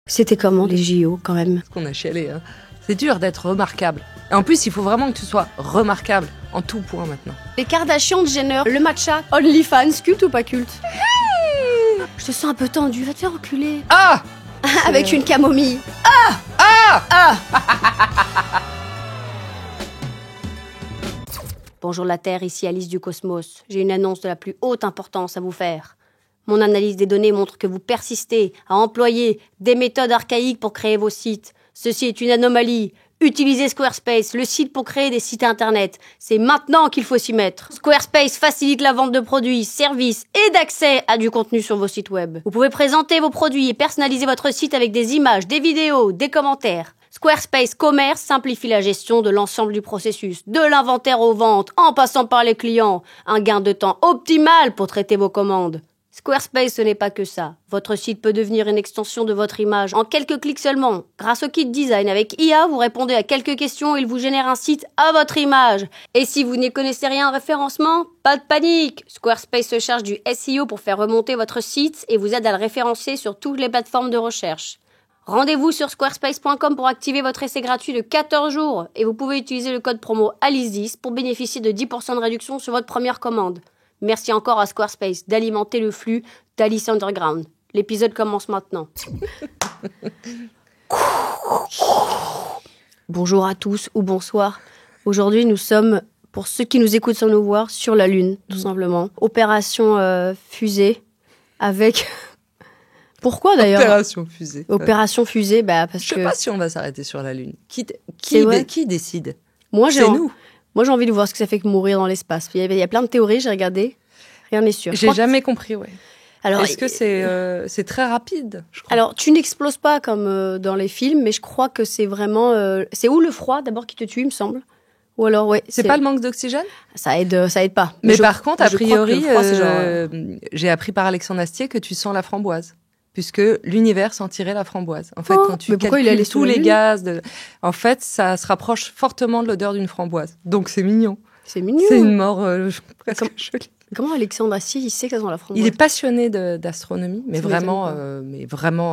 C'était comment les JO quand même? Parce qu'on a chialé, hein. C'est dur d'être remarquable. Et en plus, il faut vraiment que tu sois remarquable en tout point maintenant. Les Kardashians, Jenner, le matcha, OnlyFans, culte ou pas culte? Hey, je te sens un peu tendue, va te faire reculer. Ah Avec une camomille. Bonjour la Terre, ici Alice du Cosmos. J'ai une annonce de la plus haute importance à vous faire. Mon analyse des données montre que vous persistez à employer des méthodes archaïques pour créer vos sites. Ceci est une anomalie. Utilisez Squarespace, le site pour créer des sites internet. C'est maintenant qu'il faut s'y mettre. Squarespace facilite la vente de produits, services et d'accès à du contenu sur vos sites web. Vous pouvez présenter vos produits et personnaliser votre site avec des images, des vidéos, des commentaires. Squarespace Commerce simplifie la gestion de l'ensemble du processus, de l'inventaire aux ventes, en passant par les clients. Un gain de temps optimal pour traiter vos commandes. Squarespace, ce n'est pas que ça. Votre site peut devenir une extension de votre image en quelques clics seulement. Grâce au kit design avec IA, vous répondez à quelques questions et il vous génère un site à votre image. Et si vous n'y connaissez rien en référencement, pas de panique. Squarespace se charge du SEO pour faire remonter votre site et vous aide à le référencer sur toutes les plateformes de recherche. Rendez-vous sur squarespace.com pour activer votre essai gratuit de 14 jours et vous pouvez utiliser le code promo ALICE10 pour bénéficier de 10% de réduction sur votre première commande. Merci encore à Squarespace d'alimenter le flux d'Alice Underground. L'épisode commence maintenant. Bonjour à tous ou bonsoir. Aujourd'hui, nous sommes, pour ceux qui nous écoutent sans nous voir, sur la Lune, tout simplement. Opération fusée avec... Pourquoi d'ailleurs? Opération fusée. Opération fusée, parce que... Je sais pas si on va s'arrêter sur la Lune. Qui décide? C'est nous. Moi, j'ai envie de voir ce que ça fait que mourir dans l'espace. Il y a plein de théories, j'ai regardé. Rien n'est sûr. J'ai jamais compris, ouais. Alors, est-ce que c'est très rapide, je crois. Alors, tu n'exploses pas comme dans les films, mais je crois que c'est vraiment... c'est où le froid, d'abord, qui te tue, il me semble? Ou alors, ouais. C'est pas le manque d'oxygène? Ça aide pas. Mais par contre, a priori, froid, j'ai appris par Alexandre Astier que tu sens la framboise. Puisque l'univers sentirait la framboise. En fait, quand tu calcules tous les gaz, en fait, ça se rapproche fortement de l'odeur d'une framboise. Donc, c'est mignon. C'est mignon. C'est une mort presque jolie. Comment Alexandre Astier, il sait que ça sent la framboise? Il est passionné d'astronomie, mais vraiment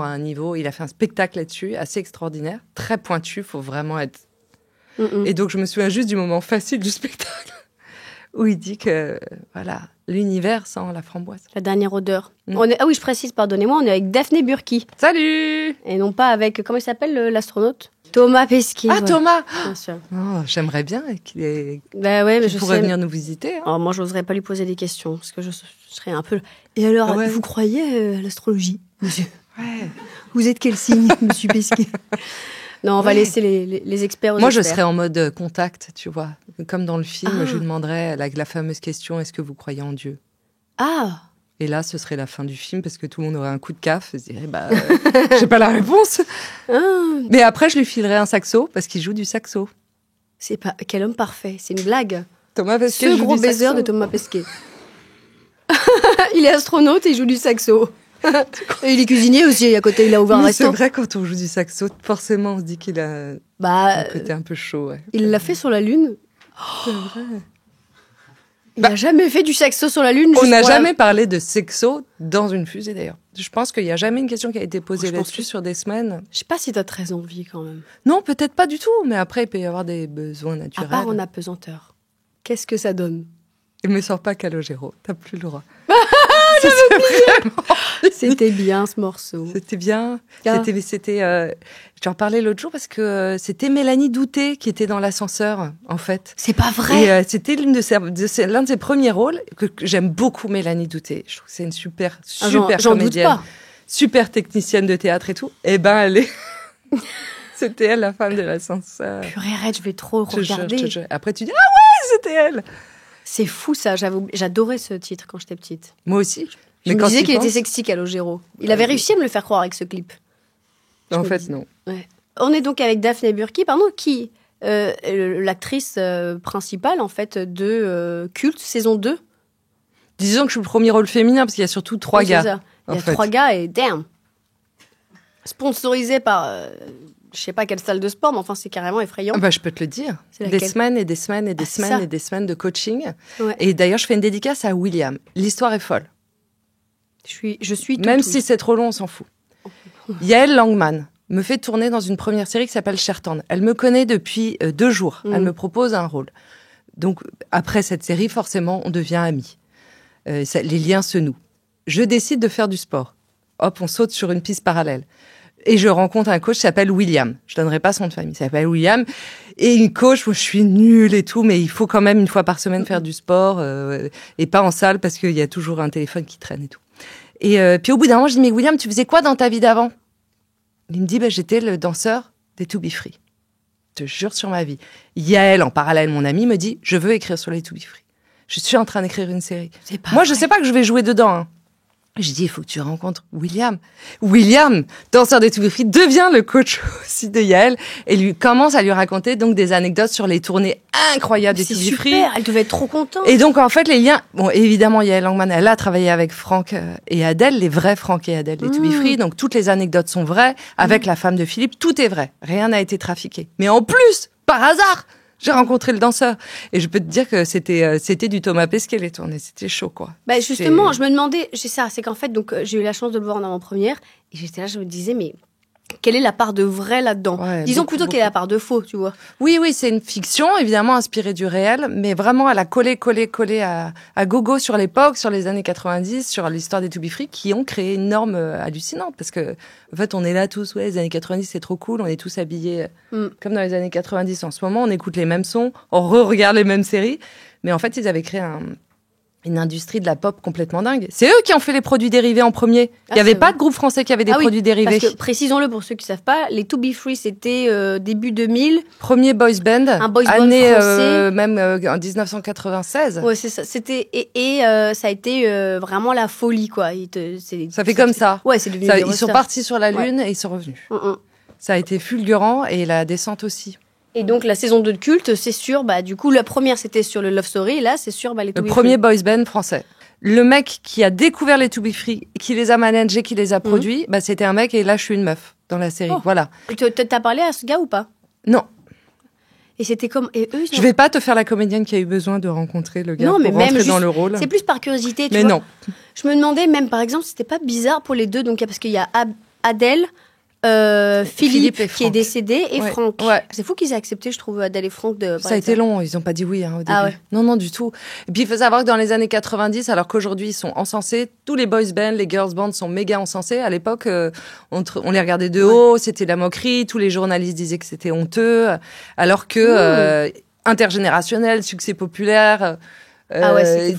à un niveau. Il a fait un spectacle là-dessus, assez extraordinaire, très pointu. Il faut vraiment être. Et donc, je me souviens juste du moment facile du spectacle où il dit que voilà, l'univers sent la framboise. La dernière odeur. Ah oui, je précise, pardonnez-moi, on est avec Daphné Burki. Salut! Et non pas avec, comment il s'appelle l'astronaute? Thomas Pesquet. Ah, voilà. Thomas! Bien sûr. Oh, j'aimerais bien qu'il qu'il pourrait venir nous visiter. Hein. Alors, moi, je n'oserais pas lui poser des questions, parce que je serais un peu... Et alors, vous croyez à l'astrologie, monsieur? Ouais. Vous êtes quel signe, monsieur Pesquet? Non, on va laisser les experts aux Moi, experts. je serais en mode contact, tu vois. Comme dans le film, je lui demanderais la fameuse question, est-ce que vous croyez en Dieu? Ah! Et là, ce serait la fin du film, parce que tout le monde aurait un coup de caf et se dirait, j'ai pas la réponse. Mais après, je lui filerais un saxo, parce qu'il joue du saxo. C'est pas... Quel homme parfait, c'est une blague. Thomas Pesquet Ce gros baiser de Thomas Pesquet. Il est astronaute et il joue du saxo. Et il est cuisinier aussi, à côté, il a ouvert un resto. C'est vrai, quand on joue du saxo, forcément, on se dit qu'il a un côté un peu chaud. Ouais. Il l'a fait sur la Lune. C'est vrai. Il n'a jamais fait du saxo sur la Lune. On n'a jamais parlé de sexo dans une fusée, d'ailleurs. Je pense qu'il n'y a jamais une question qui a été posée là-dessus sur des semaines. Je sais pas si tu as très envie, quand même. Non, peut-être pas du tout, mais après, il peut y avoir des besoins naturels. À part en apesanteur. Qu'est-ce que ça donne? Il me sort pas Calogero, t'as plus le droit. C'était bien ce morceau. C'était bien. J'en parlais l'autre jour parce que c'était Mélanie Douté qui était dans l'ascenseur, en fait. C'est pas vrai. Et c'était l'un de ses premiers rôles que j'aime beaucoup, Mélanie Douté. Je trouve que c'est une super j'en comédienne, doute pas. super technicienne de théâtre et tout. Et elle est. C'était elle, la femme de l'ascenseur. Purée, arrête, je vais trop regarder. Après, tu dis ah ouais, c'était elle. C'est fou ça, j'adorais ce titre quand j'étais petite. Moi aussi. Je me disais qu'il était sexy, Calogero. Il avait réussi à me le faire croire avec ce clip. En fait, non. Ouais. On est donc avec Daphné Burki, qui l'actrice principale en fait de Culte saison 2. Disons que je suis le premier rôle féminin parce qu'il y a surtout 3 gars. Ça. Il y a 3 gars et damn. Sponsorisé par je sais pas quelle salle de sport, mais enfin c'est carrément effrayant. Je peux te le dire. Des semaines et des semaines et des semaines et des semaines de coaching. Ouais. Et d'ailleurs, je fais une dédicace à William. L'histoire est folle. Je suis même si c'est trop long, on s'en fout. Yael Langman me fait tourner dans une première série qui s'appelle Sherton. Elle me connaît depuis 2 jours. Elle me propose un rôle. Donc, après cette série, forcément, on devient amis. Les liens se nouent. Je décide de faire du sport. Hop, on saute sur une piste parallèle. Et je rencontre un coach qui s'appelle William. Je donnerai pas son nom de famille. Il s'appelle William. Et une coach, moi, je suis nulle et tout, mais il faut quand même 1 fois par semaine faire du sport et pas en salle parce qu'il y a toujours un téléphone qui traîne et tout. Et puis au bout d'un moment, je dis, mais William, tu faisais quoi dans ta vie d'avant? Il me dit, j'étais le danseur des To Be Free. Je te jure sur ma vie. Yael, en parallèle, mon amie, me dit, je veux écrire sur les To Be Free. Je suis en train d'écrire une série. Moi, je sais pas que je vais jouer dedans, hein. J'ai dit, il faut que tu rencontres William. William, danseur des To Be Free, devient le coach aussi de Yael et lui commence à lui raconter donc des anecdotes sur les tournées incroyables des To Be Free. Super, elle devait être trop contente. Et donc, en fait, les liens... Bon, évidemment, Yael Langman, elle a travaillé avec Franck et Adèle, les vrais Franck et Adèle des To Be Free. Donc, toutes les anecdotes sont vraies. Avec la femme de Philippe, tout est vrai. Rien n'a été trafiqué. Mais en plus, par hasard, j'ai rencontré le danseur. Et je peux te dire que c'était du Thomas Pesquet, les tournées. C'était chaud, quoi. Justement, je me demandais, c'est qu'en fait, donc, j'ai eu la chance de le voir en avant-première. Et j'étais là, je me disais, mais quelle est la part de vrai là-dedans? Disons plutôt quelle est la part de faux, tu vois. Oui, c'est une fiction, évidemment inspirée du réel, mais vraiment, elle a collé à gogo sur l'époque, sur les années 90, sur l'histoire des To Be Free, qui ont créé une norme hallucinante. Parce que, en fait, on est là tous, les années 90, c'est trop cool, on est tous habillés comme dans les années 90. En ce moment, on écoute les mêmes sons, on re-regarde les mêmes séries. Mais en fait, ils avaient créé une industrie de la pop complètement dingue. C'est eux qui ont fait les produits dérivés en premier. Il n'y avait pas de groupe français qui avait des produits dérivés. Parce que, précisons-le pour ceux qui ne savent pas, les To Be Free, c'était début 2000. Premier boys band. Un boys band année, français. Même en 1996. Ouais, c'est ça. C'était, ça a été vraiment la folie, quoi. Ça fait comme ça. Ouais, c'est devenu Ils sont partis sur la Lune et ils sont revenus. Ça a été fulgurant et la descente aussi. Et donc, la saison 2 de culte, c'est sûr, du coup, la première, c'était sur le Love Story, et là, c'est sur les To Be Free. Le premier boys band français. Le mec qui a découvert les To Be Free, qui les a managés, qui les a produits, c'était un mec, et là, je suis une meuf dans la série. Voilà. T'as parlé à ce gars ou pas? Non. Et c'était comme... Et eux, Je vais pas te faire la comédienne qui a eu besoin de rencontrer le gars pour rentrer dans le rôle. C'est plus par curiosité, tu vois. Mais non. Je me demandais même, par exemple, c'était pas bizarre pour les deux, donc, parce qu'il y a Adèle... Philippe qui est décédé et Franck. Ouais. C'est fou qu'ils aient accepté, je trouve, Adèle et Franck. Ça a été long, ils n'ont pas dit oui au début. Ah ouais. Non, du tout. Et puis il faut savoir que dans les années 90, alors qu'aujourd'hui ils sont encensés, tous les boys bands, les girls bands sont méga encensés. À l'époque, on les regardait de haut, c'était la moquerie, tous les journalistes disaient que c'était honteux, alors que intergénérationnel, succès populaire...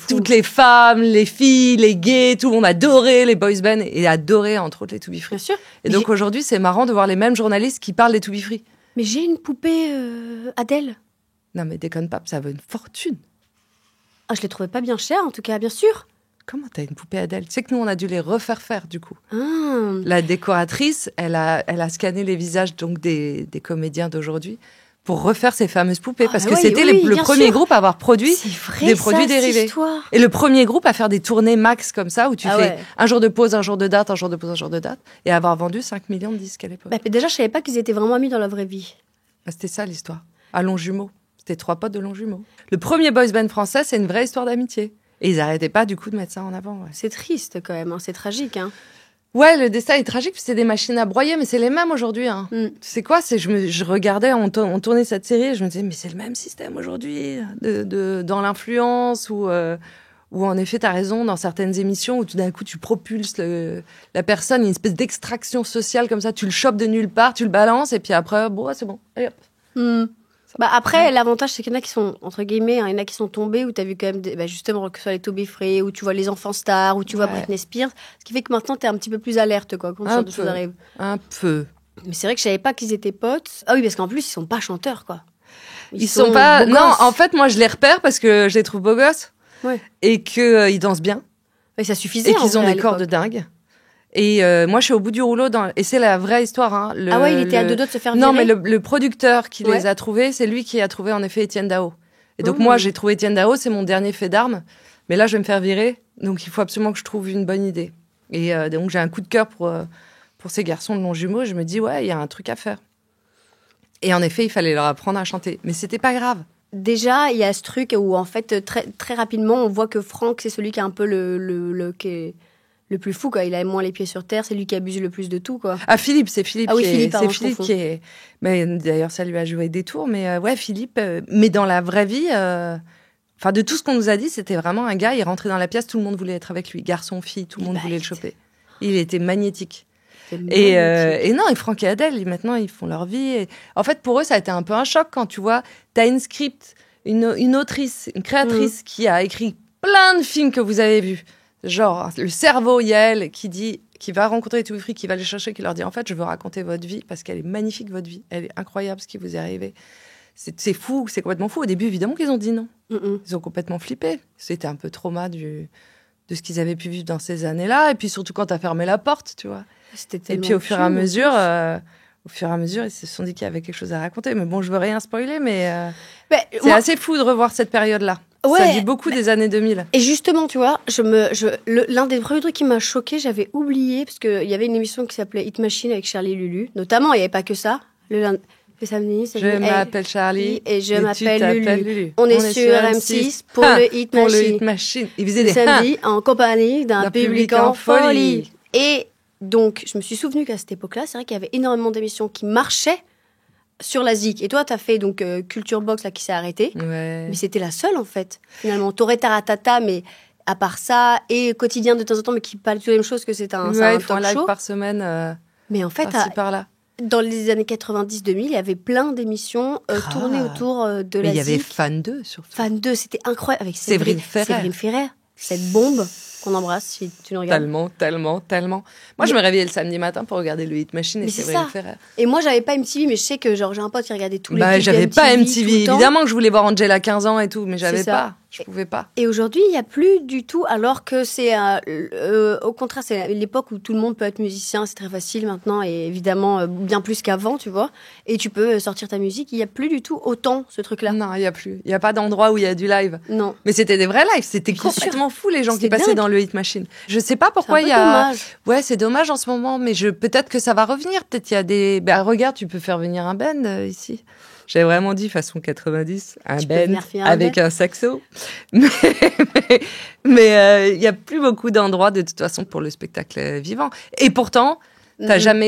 toutes les femmes, les filles, les gays, tout le monde adorait les boys bands et adorait entre autres les To Be Free. Bien sûr. Et donc aujourd'hui, c'est marrant de voir les mêmes journalistes qui parlent des To Be Free. Mais j'ai une poupée Adèle. Non mais déconne pas, ça vaut une fortune. Ah, je les trouvais pas bien chères en tout cas, bien sûr. Comment t'as une poupée Adèle? Tu sais que nous on a dû les refaire faire du coup. Ah. La décoratrice, elle a scanné les visages donc des comédiens d'aujourd'hui pour refaire ces fameuses poupées, parce que c'était le premier groupe à avoir produit des produits dérivés. Et le premier groupe à faire des tournées max comme ça, où tu fais un jour de pause, un jour de date, un jour de pause, un jour de date, et avoir vendu 5 millions de disques à l'époque. Déjà, je savais pas qu'ils étaient vraiment amis dans la vraie vie. C'était ça l'histoire. À Longjumeau. C'était 3 potes de Longjumeau. Le premier boys band français, c'est une vraie histoire d'amitié. Et ils n'arrêtaient pas du coup de mettre ça en avant. Ouais. C'est triste quand même, c'est tragique. Ouais, le destin est tragique, c'est des machines à broyer, mais c'est les mêmes aujourd'hui. Tu sais quoi, je regardais, on tournait cette série, et je me disais, mais c'est le même système aujourd'hui, dans l'influence, où en effet, t'as raison, dans certaines émissions, où tout d'un coup, tu propulses la personne, il y a une espèce d'extraction sociale comme ça, tu le chopes de nulle part, tu le balances, et puis après, c'est bon, allez hop. Après, l'avantage, c'est qu'il y en a qui sont, entre guillemets, il y en a qui sont tombés, où tu as vu quand même, justement, que ce soit les To Be Free, où tu vois les enfants stars, où tu vois Britney Spears. Ce qui fait que maintenant, tu es un petit peu plus alerte, quoi, quand ce genre de choses arrivent. Un peu. Mais c'est vrai que je savais pas qu'ils étaient potes. Ah oui, parce qu'en plus, ils sont pas chanteurs, quoi. Ils sont pas... Non, en fait, moi, je les repère parce que je les trouve beaux gosses. Ouais. Et qu'ils dansent bien. Et ça suffisait. Et qu'ils ont des corps de dingue. Et moi, je suis au bout du rouleau. Et c'est la vraie histoire. Il était à deux doigts de se faire virer. Non, mais le producteur qui les a trouvés, c'est lui qui a trouvé en effet Étienne Dao. Et donc moi, j'ai trouvé Étienne Dao, c'est mon dernier fait d'armes. Mais là, je vais me faire virer. Donc il faut absolument que je trouve une bonne idée. Et donc j'ai un coup de cœur pour ces garçons de Longjumeau. Je me dis, il y a un truc à faire. Et en effet, il fallait leur apprendre à chanter. Mais c'était pas grave. Déjà, il y a ce truc où en fait, très, très rapidement, on voit que Franck, c'est celui qui a un peu le plus fou, quoi. Il a moins les pieds sur terre, c'est lui qui abuse le plus de tout, quoi. Ah, Philippe, c'est Philippe. Ah oui, Philippe, pardon, c'est Philippe qui est. Mais d'ailleurs, ça lui a joué des tours. Mais ouais, Philippe. Mais dans la vraie vie, enfin, de tout ce qu'on nous a dit, c'était vraiment un gars. Il rentrait dans la pièce, tout le monde voulait être avec lui, garçon, fille, tout le monde voulait le choper. Il était magnétique. Et non, et Franck et Adèle, maintenant, ils font leur vie. Et... En fait, pour eux, ça a été un peu un choc quand tu vois, t'as une script, une autrice, une créatrice qui a écrit plein de films que vous avez vus. Genre, le cerveau Yael qui va rencontrer les Toufri, qui va les chercher, qui leur dit en fait, je veux raconter votre vie parce qu'elle est magnifique, votre vie. Elle est incroyable ce qui vous est arrivé. C'est fou, c'est complètement fou. Au début, évidemment qu'ils ont dit non. Ils ont complètement flippé. C'était un peu trauma de ce qu'ils avaient pu vivre dans ces années-là. Et puis surtout quand t'as fermé la porte, tu vois. Et puis au fur et à mesure, ils se sont dit qu'il y avait quelque chose à raconter. Mais bon, je veux rien spoiler, mais c'est assez fou de revoir cette période-là. Ouais, ça dit beaucoup des années 2000. Et justement, tu vois, l'un des premiers trucs qui m'a choquée, j'avais oublié, parce qu'il y avait une émission qui s'appelait Hit Machine avec Charlie et Lulu. Notamment, il n'y avait pas que ça. Le samedi, je m'appelle Charlie et je m'appelle Lulu. On est sur M6 pour le Hit Machine. Ils faisaient des samedi en compagnie d'un public en folie. Et donc, je me suis souvenu qu'à cette époque-là, c'est vrai qu'il y avait énormément d'émissions qui marchaient sur la ZIC. Et toi, t'as fait donc Culture Box là qui s'est arrêté. Ouais. Mais c'était la seule en fait. Finalement, t'aurais Taratata, mais à part ça, et Quotidien de temps en temps, mais qui parle de la même chose que c'est un talk live show. Par semaine. Mais en fait, par-là. Dans les années 90-2000, il y avait plein d'émissions tournées autour de la ZIC. Il y avait Fan 2 surtout. Fan 2, c'était incroyable avec Séverine Ferrer. Cette bombe qu'on embrasse si tu nous regardes. Tellement. Moi, je me réveillais le samedi matin pour regarder le Hit Machine et Séverine Ferrer. Et moi, j'avais pas MTV, mais je sais que genre j'ai un pote qui regardait tous les clips j'avais pas MTV. Évidemment que je voulais voir Angela à 15 ans et tout, mais j'avais pas. Je pouvais pas. Et aujourd'hui, il y a plus du tout, alors que c'est au contraire, c'est l'époque où tout le monde peut être musicien, c'est très facile maintenant et évidemment bien plus qu'avant, tu vois. Et tu peux sortir ta musique, il y a plus du tout autant ce truc-là. Non, il y a plus. Il y a pas d'endroit où il y a du live. Non. Mais c'était des vrais lives, c'était complètement fou les gens qui passaient dans le Hit Machine. Je sais pas pourquoi il y a dommage. Ouais, c'est dommage en ce moment, mais peut-être que ça va revenir, peut-être il y a des regarde, tu peux faire venir un band ici. J'avais vraiment dit façon 90, un band avec un saxo. Mais il y a plus beaucoup d'endroits de toute façon pour le spectacle vivant. Et pourtant,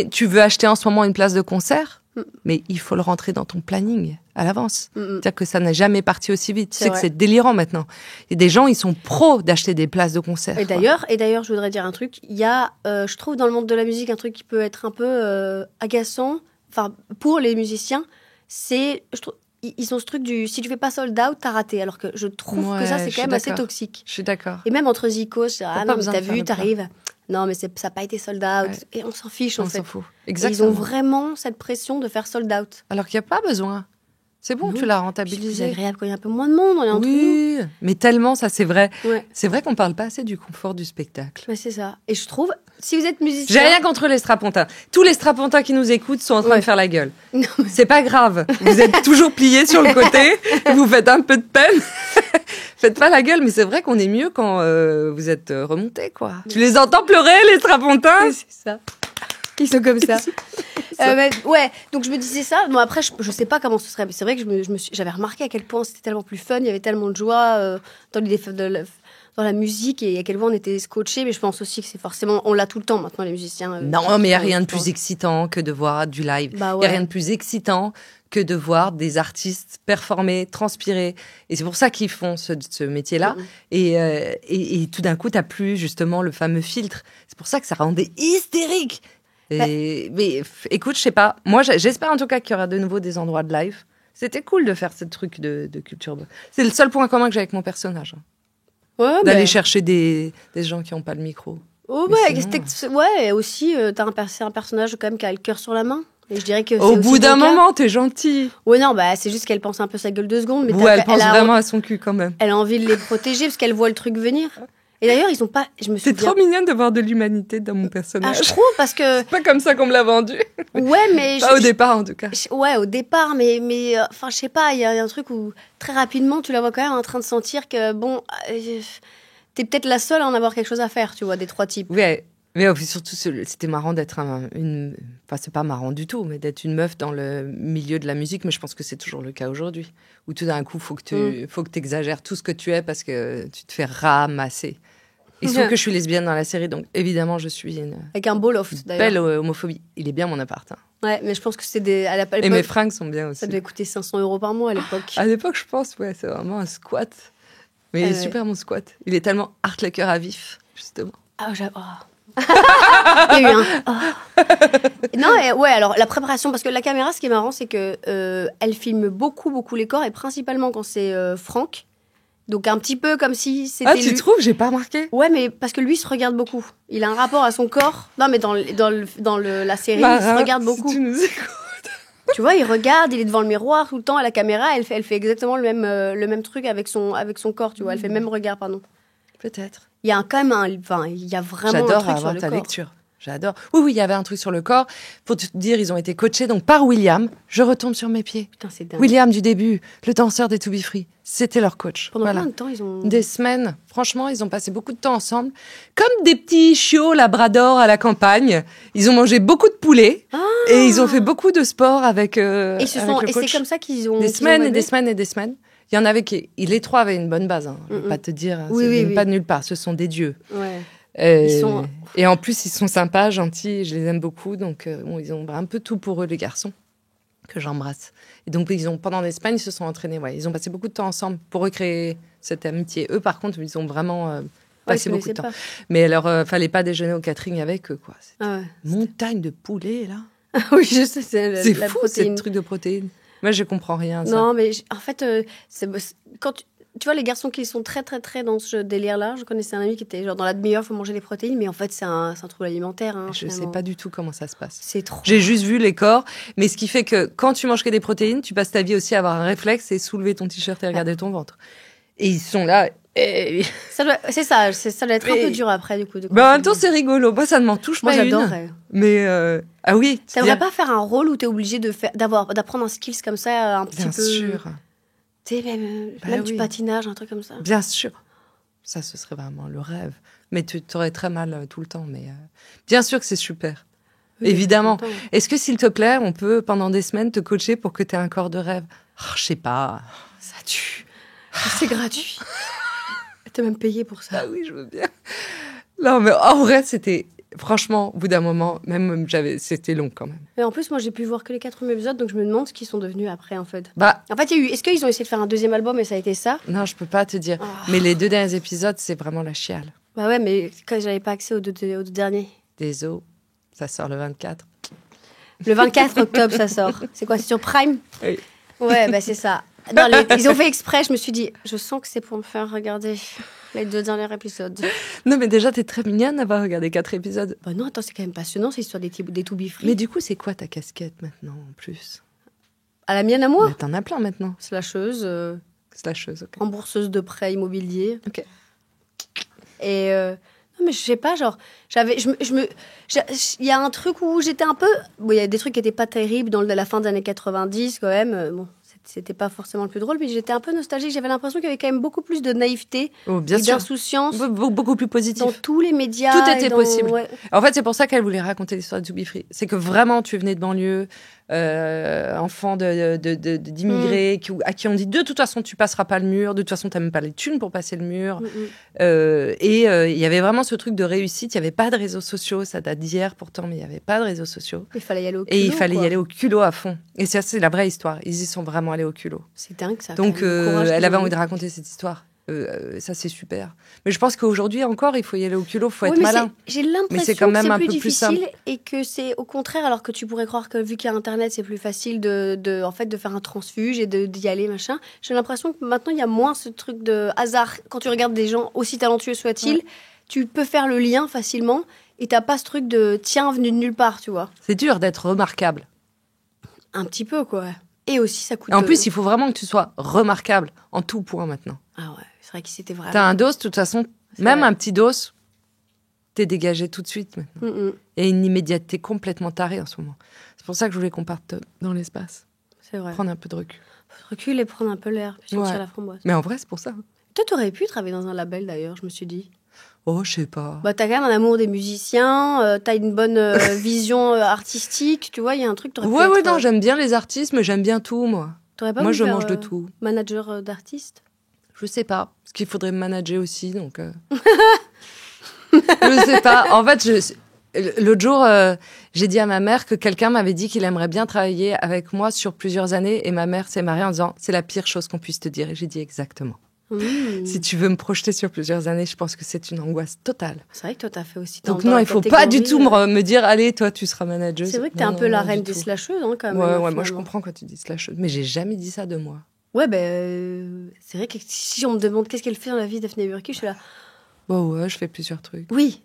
tu veux acheter en ce moment une place de concert, mais il faut le rentrer dans ton planning à l'avance. C'est-à-dire que ça n'a jamais parti aussi vite. Tu sais que c'est délirant maintenant. Il y a des gens, ils sont pros d'acheter des places de concert. Et d'ailleurs, je voudrais dire un truc. Il y a, je trouve, dans le monde de la musique, un truc qui peut être un peu agaçant, enfin, pour les musiciens. Ils ont ce truc du si tu fais pas sold out, t'as raté. Alors que je trouve que ça, c'est quand même assez toxique. Je suis d'accord. Et même entre Zikos, non, mais t'as vu, t'arrives. Non, mais ça n'a pas été sold out. Ouais. Et on s'en fiche, en fait. On s'en fout. Exactement. Et ils ont vraiment cette pression de faire sold out. Alors qu'il n'y a pas besoin. C'est bon, tu l'as rentabilisé. C'est agréable quand il y a un peu moins de monde. On est entre nous. Mais tellement, ça, c'est vrai. Ouais. C'est vrai qu'on parle pas assez du confort du spectacle. Ouais, c'est ça. Et je trouve, si vous êtes musicien... J'ai rien contre les strapontins. Tous les strapontins qui nous écoutent sont en train de faire la gueule. Non, mais... C'est pas grave. Vous êtes toujours pliés sur le côté. Vous faites un peu de peine. Faites pas la gueule, mais c'est vrai qu'on est mieux quand vous êtes remontés, quoi. Tu les entends pleurer, les strapontins? C'est ça. Ils sont comme ça. Ouais, donc je me disais ça. Bon, après, je sais pas comment ce serait, mais c'est vrai que j'avais remarqué à quel point c'était tellement plus fun, il y avait tellement de joie dans la musique et à quel point on était scotchés. Mais je pense aussi que c'est forcément, on l'a tout le temps maintenant, les musiciens. Non, mais il n'y a rien de plus excitant que de voir du live. Il n'y a rien de plus excitant que de voir des artistes performer, transpirer. Et c'est pour ça qu'ils font ce métier-là. Et tout d'un coup, tu n'as plus justement le fameux filtre. C'est pour ça que ça rendait hystérique. Mais écoute, je sais pas. Moi, j'espère en tout cas qu'il y aura de nouveau des endroits de live. C'était cool de faire ce truc de culture. C'est le seul point commun que j'ai avec mon personnage. D'aller chercher des gens qui n'ont pas le micro. Oh, aussi, c'est un personnage quand même qui a le cœur sur la main. Et je dirais que au bout d'un moment, t'es gentil. Ouais, non, c'est juste qu'elle pense un peu sa gueule 2 secondes. Mais elle pense vraiment à son cul quand même. Elle a envie de les protéger parce qu'elle voit le truc venir. Et d'ailleurs, ils ont pas. C'est trop mignonne de voir de l'humanité dans mon personnage. Ah, je trouve parce que. C'est pas comme ça qu'on me l'a vendu. Ouais, mais. Pas au départ en tout cas. Ouais, au départ, mais enfin, je sais pas. Il y a un truc où très rapidement, tu la vois quand même en train de sentir que bon, t'es peut-être la seule à en avoir quelque chose à faire, tu vois, des 3 types. Ouais. Mais surtout, c'était marrant d'être Enfin, c'est pas marrant du tout, mais d'être une meuf dans le milieu de la musique. Mais je pense que c'est toujours le cas aujourd'hui. Où tout d'un coup, faut que t'exagères tout ce que tu es parce que tu te fais ramasser. Il se trouve que je suis lesbienne dans la série, donc évidemment, je suis une... Avec un beau loft, d'ailleurs. Belle homophobie. Il est bien, mon appart. Hein. Ouais, mais je pense que c'est à l'époque... Et mes fringues sont bien aussi. Ça devait coûter 500 € par mois à l'époque. À l'époque, je pense, ouais, c'est vraiment un squat. Mais il est super, mon squat. Il est tellement art le cœur à vif, justement. Ah, il y a eu Non, ouais, alors la préparation, parce que la caméra, ce qui est marrant, c'est que elle filme beaucoup les corps, et principalement quand c'est Franck. Donc un petit peu comme si c'était tu trouves? J'ai pas remarqué. Ouais, mais parce que lui il se regarde beaucoup. Il a un rapport à son corps. Non, mais dans la série, il se regarde beaucoup. Si tu nous écoutes. Tu vois, il regarde, il est devant le miroir tout le temps, à la caméra, elle fait exactement le même truc avec son corps, tu vois. Elle fait le même regard, pardon. Peut-être. Il y a quand même il y a vraiment un truc sur le corps. J'adore avoir ta lecture. J'adore. Oui, il y avait un truc sur le corps. Pour te dire, ils ont été coachés donc par William. Je retombe sur mes pieds. Putain, c'est dingue. William du début, le danseur des To Be Free. C'était leur coach. Pendant combien de temps ils ont... Des semaines. Franchement, ils ont passé beaucoup de temps ensemble. Comme des petits chiots labrador à la campagne. Ils ont mangé beaucoup de poulet. Et ils ont fait beaucoup de sport avec le coach. Et c'est comme ça qu'ils ont... Des semaines et des semaines et des semaines. Il y en avait qui... Les trois avaient une bonne base. Hein. Je ne vais pas te dire. Oui. Pas de nulle part. Ce sont des dieux. Ouais. Et en plus, ils sont sympas, gentils, je les aime beaucoup. Donc, ils ont un peu tout pour eux, les garçons, que j'embrasse. Et donc, pendant des semaines, ils se sont entraînés. Ouais. Ils ont passé beaucoup de temps ensemble pour recréer cette amitié. Eux, par contre, ils ont vraiment passé beaucoup de temps. Mais alors, fallait pas déjeuner au catering avec eux, quoi. Montagne de poulet, là. Oui, je sais, c'est la fou, protéine. ce truc de protéines. Moi, je comprends rien à ça. Non, mais en fait, quand tu vois, les garçons qui sont très dans ce délire-là, je connaissais un ami qui était genre dans la demi-heure, il faut manger des protéines, mais en fait, c'est un trouble alimentaire. Hein, je sais pas du tout comment ça se passe. C'est trop. J'ai juste vu les corps, mais ce qui fait que quand tu manges que des protéines, tu passes ta vie aussi à avoir un réflexe et soulever ton t-shirt et regarder ton ventre. Et ils sont là. Ça doit être un peu dur après, du coup. En même temps, c'est rigolo. Moi, ça ne m'en touche pas une. Moi, j'adorerais. Mais, ah oui. T'aimerais pas faire un rôle où t'es obligé d'apprendre un skills comme ça, un petit peu. Bien sûr. Même du patinage, un truc comme ça. Bien sûr. Ça, ce serait vraiment le rêve. Mais tu t'aurais très mal tout le temps. Mais bien sûr que c'est super. Oui, évidemment. Est-ce que, s'il te plaît, on peut, pendant des semaines, te coacher pour que tu aies un corps de rêve? Je sais pas. Ça tue. C'est gratuit. T'es même payé pour ça. Ah oui, je veux bien. Non, mais en vrai, c'était... Franchement, au bout d'un moment, c'était long quand même. Mais en plus, moi, j'ai pu voir que les 4 épisodes, donc je me demande ce qu'ils sont devenus après, en fait. En fait, est-ce qu'ils ont essayé de faire un deuxième album et ça a été ça? Non, je peux pas te dire. Mais les 2 derniers épisodes, c'est vraiment la chiale. Bah ouais, mais quand j'avais pas accès aux deux derniers. Désolé, ça sort le 24. Le 24 octobre, ça sort. C'est quoi, c'est sur Prime? Oui. Ouais, bah c'est ça. Non, ils ont fait exprès, je me suis dit, je sens que c'est pour me faire regarder les 2 derniers épisodes. Non, mais déjà, t'es très mignonne d'avoir regardé 4 épisodes. Bah non, attends, c'est quand même passionnant, c'est l'histoire des To Be Free. Mais du coup, c'est quoi ta casquette maintenant, en plus? À la mienne, à moi? Mais t'en as plein maintenant. Slasheuse. Ok. Rembourseuse de prêts immobiliers. Ok. Et... non, mais je sais pas, genre... Il y a un truc où j'étais un peu... Bon, il y a des trucs qui étaient pas terribles dans la fin des années 90, quand même. Bon, c'était pas forcément le plus drôle, mais j'étais un peu nostalgique. J'avais l'impression qu'il y avait quand même beaucoup plus de naïveté et d'insouciance. Beaucoup plus positif. Dans tous les médias. Tout était possible. Ouais. En fait, c'est pour ça qu'elle voulait raconter l'histoire de To Be Free. C'est que vraiment, tu venais de banlieue, enfant d'immigrés à qui on dit de toute façon, tu passeras pas le mur. De toute façon, t'as même pas les thunes pour passer le mur. Et il y avait vraiment ce truc de réussite. Il y avait pas de réseaux sociaux. Ça date d'hier pourtant, mais il y avait pas de réseaux sociaux. Il fallait y aller au culot. Et il fallait y aller au culot à fond. Et ça, c'est la vraie histoire. Ils y sont vraiment allés au culot. C'est dingue, ça. Donc, elle avait envie de raconter cette histoire. Ça, c'est super. Mais je pense qu'aujourd'hui encore, il faut y aller au culot, il faut être malin. J'ai l'impression c'est quand même que c'est un plus peu difficile plus et que c'est au contraire, alors que tu pourrais croire que vu qu'il y a Internet, c'est plus facile en fait, de faire un transfuge et d'y aller, machin. J'ai l'impression que maintenant, il y a moins ce truc de hasard. Quand tu regardes des gens, aussi talentueux soient-ils, tu peux faire le lien facilement et t'as pas ce truc de tiens, venu de nulle part, tu vois. C'est dur d'être remarquable. Un petit peu, quoi. Et aussi, ça coûte... En plus, il faut vraiment que tu sois remarquable en tout point maintenant. Ah ouais, c'est vrai que c'était vraiment... T'as un dos, de toute façon, même un petit dos, t'es dégagé tout de suite maintenant. Il y a une immédiateté complètement tarée en ce moment. C'est pour ça que je voulais qu'on parte dans l'espace. C'est vrai. Prendre un peu de recul. Recul et prendre un peu l'air, puis sentir la framboise. Mais en vrai, c'est pour ça. Toi, t'aurais pu travailler dans un label, d'ailleurs, je me suis dit. Oh, je sais pas. Bah, t'as quand même un amour des musiciens, t'as une bonne vision artistique, tu vois, il y a un truc... Ouais, non, j'aime bien les artistes, mais j'aime bien tout, moi. Moi, je mange de tout. Manager d'artistes? Je sais pas, parce qu'il faudrait me manager aussi, donc... Je sais pas. En fait, l'autre jour, j'ai dit à ma mère que quelqu'un m'avait dit qu'il aimerait bien travailler avec moi sur plusieurs années. Et ma mère s'est mariée en disant, c'est la pire chose qu'on puisse te dire. Et j'ai dit exactement. Si tu veux me projeter sur plusieurs années, je pense que c'est une angoisse totale. C'est vrai que toi, t'as fait aussi... Donc non, il faut pas du tout me dire, allez, toi, tu seras manager. C'est vrai que t'es un peu la reine des slasheuses, hein, quand même. Ouais, moi, je comprends quand tu dis slasheuse. Mais j'ai jamais dit ça de moi. Ouais, c'est vrai que si on me demande qu'est-ce qu'elle fait dans la vie, Daphné Burki, je suis là... Ouais, je fais plusieurs trucs. Oui,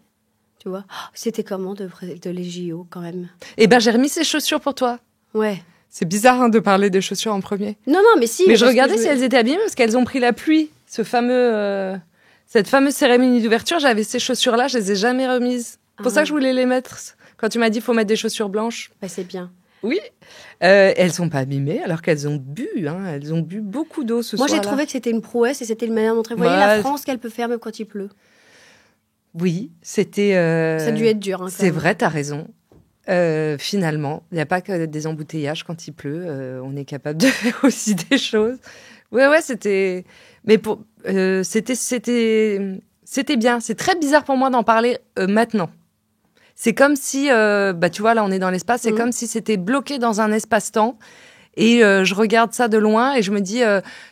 tu vois. C'était comment de les JO, quand même? Eh ben, j'ai remis ces chaussures pour toi. Ouais. C'est bizarre de parler des chaussures en premier. Non, mais si. Mais je regardais si elles étaient abîmées parce qu'elles ont pris la pluie. Cette fameuse cérémonie d'ouverture, j'avais ces chaussures-là, je les ai jamais remises. C'est pour ça que je voulais les mettre. Quand tu m'as dit, il faut mettre des chaussures blanches. Bah, c'est bien. Oui. Elles sont pas abîmées alors qu'elles ont bu. Elles ont bu beaucoup d'eau ce soir-là. Moi, j'ai trouvé que c'était une prouesse et c'était une manière de montrer. Vous voyez la France qu'elle peut faire même quand il pleut. Oui, c'était... Ça a dû être dur. Hein, c'est vrai, t'as raison. Finalement, il n'y a pas que des embouteillages quand il pleut. On est capable de faire aussi des choses. Ouais, c'était... Mais c'était bien. C'est très bizarre pour moi d'en parler maintenant. C'est comme si, tu vois, là, on est dans l'espace. C'est comme si c'était bloqué dans un espace-temps. Et je regarde ça de loin et je me dis,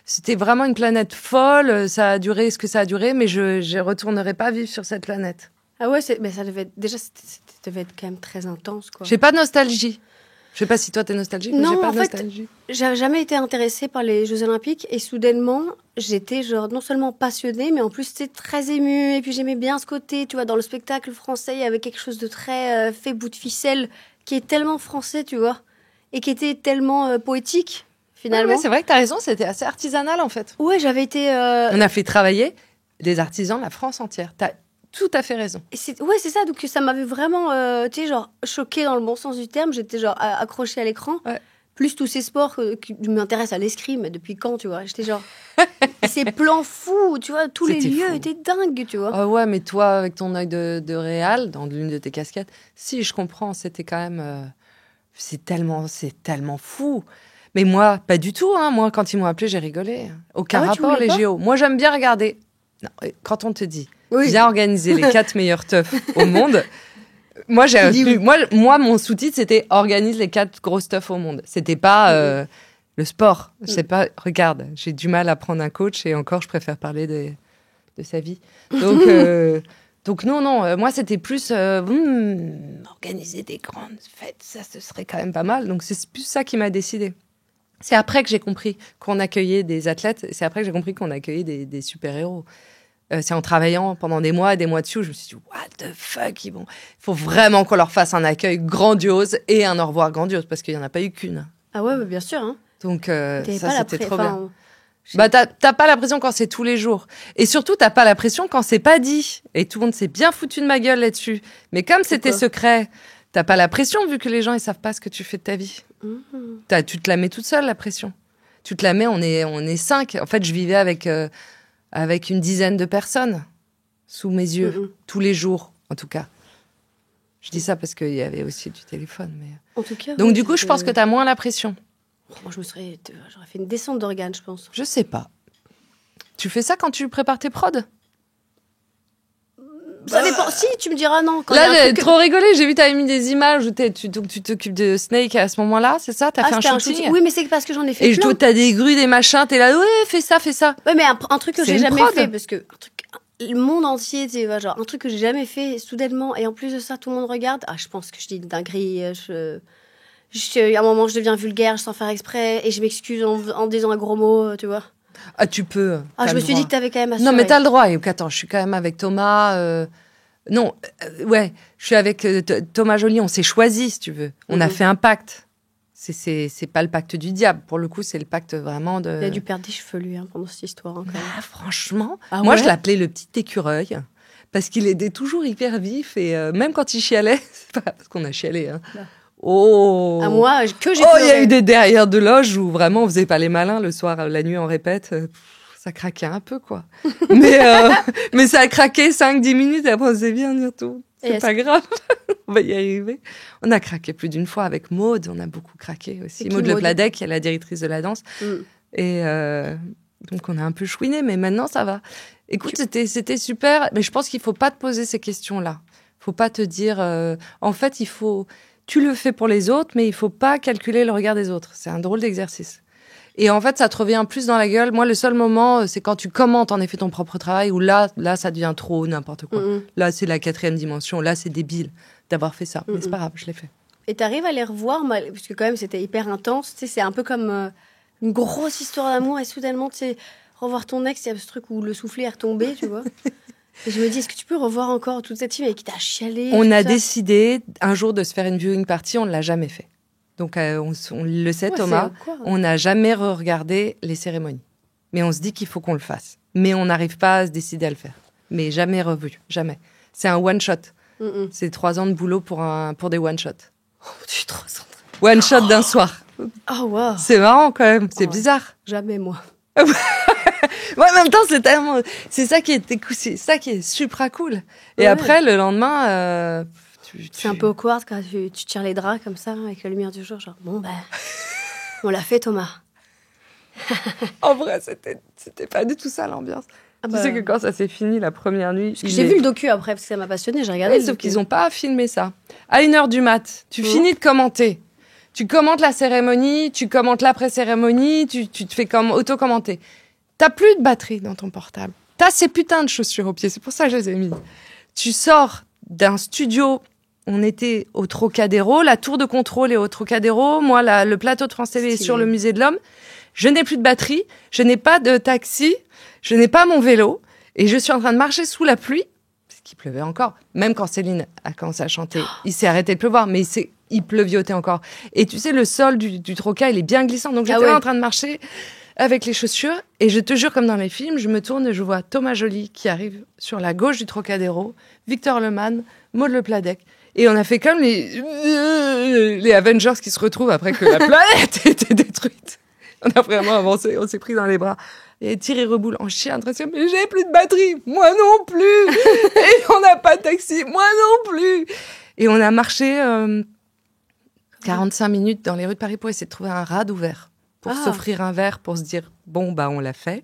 c'était vraiment une planète folle. Ça a duré ce que ça a duré, mais je retournerai pas vivre sur cette planète. Ah ouais, mais ça devait être... Déjà, ça devait être quand même très intense, quoi. J'ai pas de nostalgie. Je sais pas si toi t'es nostalgique, mais j'ai pas de nostalgie. J'avais jamais été intéressée par les Jeux Olympiques et soudainement, j'étais non seulement passionnée, mais en plus c'était très émue et puis j'aimais bien ce côté, tu vois, dans le spectacle français, il y avait quelque chose de très fait bout de ficelle qui est tellement français, tu vois, et qui était tellement poétique finalement. Ouais, c'est vrai que t'as raison, c'était assez artisanal en fait. Ouais, j'avais été... On a fait travailler des artisans de la France entière. T'as tout à fait raison. C'est ça. Donc, ça m'avait vraiment, tu sais, genre, choquée dans le bon sens du terme. J'étais, genre, accrochée à l'écran. Ouais. Plus tous ces sports qui m'intéressent à l'escrime. Mais depuis quand, tu vois? J'étais genre... ces plans fous, tu vois, tous les lieux étaient dingues, tu vois. Ouais, mais toi, avec ton œil de réal, dans l'une de tes casquettes, si, je comprends, c'était quand même... c'est tellement fou. Mais moi, pas du tout. Hein. Moi, quand ils m'ont appelé, j'ai rigolé. Aucun rapport, les JO. Moi, j'aime bien regarder. Non, quand on te dit... Viens organiser les 4 meilleurs teufs au monde. Moi, moi, mon sous-titre, c'était organise les 4 grosses teufs au monde. C'était pas le sport. Je sais pas, regarde, j'ai du mal à prendre un coach et encore, je préfère parler de sa vie. Donc non, moi, c'était plus organiser des grandes fêtes, ça, ce serait quand même pas mal. Donc, c'est plus ça qui m'a décidé. C'est après que j'ai compris qu'on accueillait des athlètes. C'est après que j'ai compris qu'on accueillait des super-héros. C'est en travaillant pendant des mois dessus où je me suis dit, what the fuck, il faut vraiment qu'on leur fasse un accueil grandiose et un au revoir grandiose, parce qu'il n'y en a pas eu qu'une. Ah ouais, bien sûr. Hein. Donc, ça, c'était trop bien. Bah, t'as pas la pression quand c'est tous les jours. Et surtout, t'as pas la pression quand c'est pas dit. Et tout le monde s'est bien foutu de ma gueule là-dessus. Mais comme c'était secret, t'as pas la pression vu que les gens, ils savent pas ce que tu fais de ta vie. Tu te la mets toute seule, la pression. Tu te la mets, on est 5. En fait, je vivais avec une dizaine de personnes sous mes yeux, tous les jours, en tout cas. Je dis ça parce qu'il y avait aussi du téléphone. Mais... En tout cas, donc, du coup, je pense que tu as moins la pression. Moi, j'aurais fait une descente d'organes, je pense. Je sais pas. Tu fais ça quand tu prépares tes prods? Ça dépend. Si, tu me diras non. Quand là, j'ai trop rigolé. J'ai vu, t'avais mis des images où tu t'occupes de Snake à ce moment-là, c'est ça? T'as fait un shooting? Oui, mais c'est parce que j'en ai fait plein. Et t'as des grues, des machins, t'es là, ouais, fais ça. Ouais, mais un truc que j'ai jamais fait, parce que le monde entier, tu sais, genre, un truc que j'ai jamais fait soudainement, et en plus de ça, tout le monde regarde. Ah, je pense que je dis une dinguerie. À un moment, je deviens vulgaire sans faire exprès, et je m'excuse en disant un gros mot, tu vois. Ah, tu peux. Ah, je me suis dit que t'avais quand même assuré. Non, mais t'as le droit. Et attends, je suis quand même avec Thomas. Je suis avec Thomas Joly. On s'est choisis, si tu veux. On a fait un pacte. C'est pas le pacte du diable. Pour le coup, c'est le pacte vraiment de... Il a dû perdre des cheveux, lui, pendant cette histoire. Hein, franchement. Moi, je l'appelais le petit écureuil. Parce qu'il était toujours hyper vif. Et même quand il chialait, c'est pas parce qu'on a chialé. Hein. Oh! À moi, que j'ai il y a eu des derrière de loge où vraiment on faisait pas les malins le soir, la nuit on répète. Ça craquait un peu, quoi. mais ça a craqué 5-10 minutes et après on s'est bien, on y retourne. C'est pas grave. On va y arriver. On a craqué plus d'une fois avec Maude. On a beaucoup craqué aussi. Maude Le Pladec, qui est la directrice de la danse. Et Donc, on a un peu chouiné, mais maintenant, ça va. Écoute, c'était super. Mais je pense qu'il faut pas te poser ces questions-là. Faut pas te dire... en fait, tu le fais pour les autres, mais il faut pas calculer le regard des autres. C'est un drôle d'exercice. Et en fait, ça te revient plus dans la gueule. Moi, le seul moment, c'est quand tu commentes en effet ton propre travail, où là, ça devient trop n'importe quoi. Là, c'est la 4e dimension. Là, c'est débile d'avoir fait ça. Mais c'est pas grave, je l'ai fait. Et t'arrives à les revoir, parce que quand même, c'était hyper intense. Tu sais, c'est un peu comme une grosse histoire d'amour. Et soudainement, tu sais, revoir ton ex, il y a ce truc où le soufflet est retombé, tu vois. Et je me dis, est-ce que tu peux revoir encore toute cette fille avec qui t'as chialé? On a décidé un jour de se faire une viewing party. On ne l'a jamais fait. Donc, on le sait, Thomas, on n'a jamais regardé les cérémonies. Mais on se dit qu'il faut qu'on le fasse. Mais on n'arrive pas à se décider à le faire. Mais jamais revu, jamais. C'est un one-shot. C'est 3 ans de boulot pour des one-shots. Oh, tu es trop centrée. One-shot d'un soir. Oh, wow. C'est marrant quand même, c'est bizarre. Jamais, moi. Ouais, en même temps, c'est ça qui est super cool. Et après, le lendemain... C'est un peu awkward quand tu tires les draps comme ça, avec la lumière du jour, genre, bon, on l'a fait, Thomas. En vrai, c'était pas du tout ça, l'ambiance. Tu sais que quand ça s'est fini, la première nuit... J'ai vu le docu après, parce que ça m'a passionnée, j'ai regardé le sauf docu. qu'ils ont pas filmé ça. À 1h du mat, tu finis de commenter. Tu commentes la cérémonie, tu commentes l'après-cérémonie, tu te fais auto-commenter. T'as plus de batterie dans ton portable. T'as ces putains de chaussures aux pieds, c'est pour ça que je les ai mises. Tu sors d'un studio... On était au Trocadéro, la tour de contrôle est au Trocadéro. Moi, le plateau de France TV est sur le Musée de l'Homme. Je n'ai plus de batterie, je n'ai pas de taxi, je n'ai pas mon vélo. Et je suis en train de marcher sous la pluie, parce qu'il pleuvait encore. Même quand Céline a commencé à chanter, il s'est arrêté de pleuvoir, mais il pleuviotait encore. Et tu sais, le sol du Troca, il est bien glissant. Donc j'étais là en train de marcher avec les chaussures. Et je te jure, comme dans les films, je me tourne et je vois Thomas Joly qui arrive sur la gauche du Trocadéro, Victor Lemann, Maud Le Pladec. Et on a fait comme les Avengers qui se retrouvent après que la planète était détruite. On a vraiment avancé, on s'est pris dans les bras. Et Thierry Reboul en chien, mais j'ai plus de batterie, moi non plus. Et on n'a pas de taxi, moi non plus. Et on a marché 45 minutes dans les rues de Paris pour essayer de trouver un rad ouvert, pour s'offrir un verre, pour se dire, bon, on l'a fait.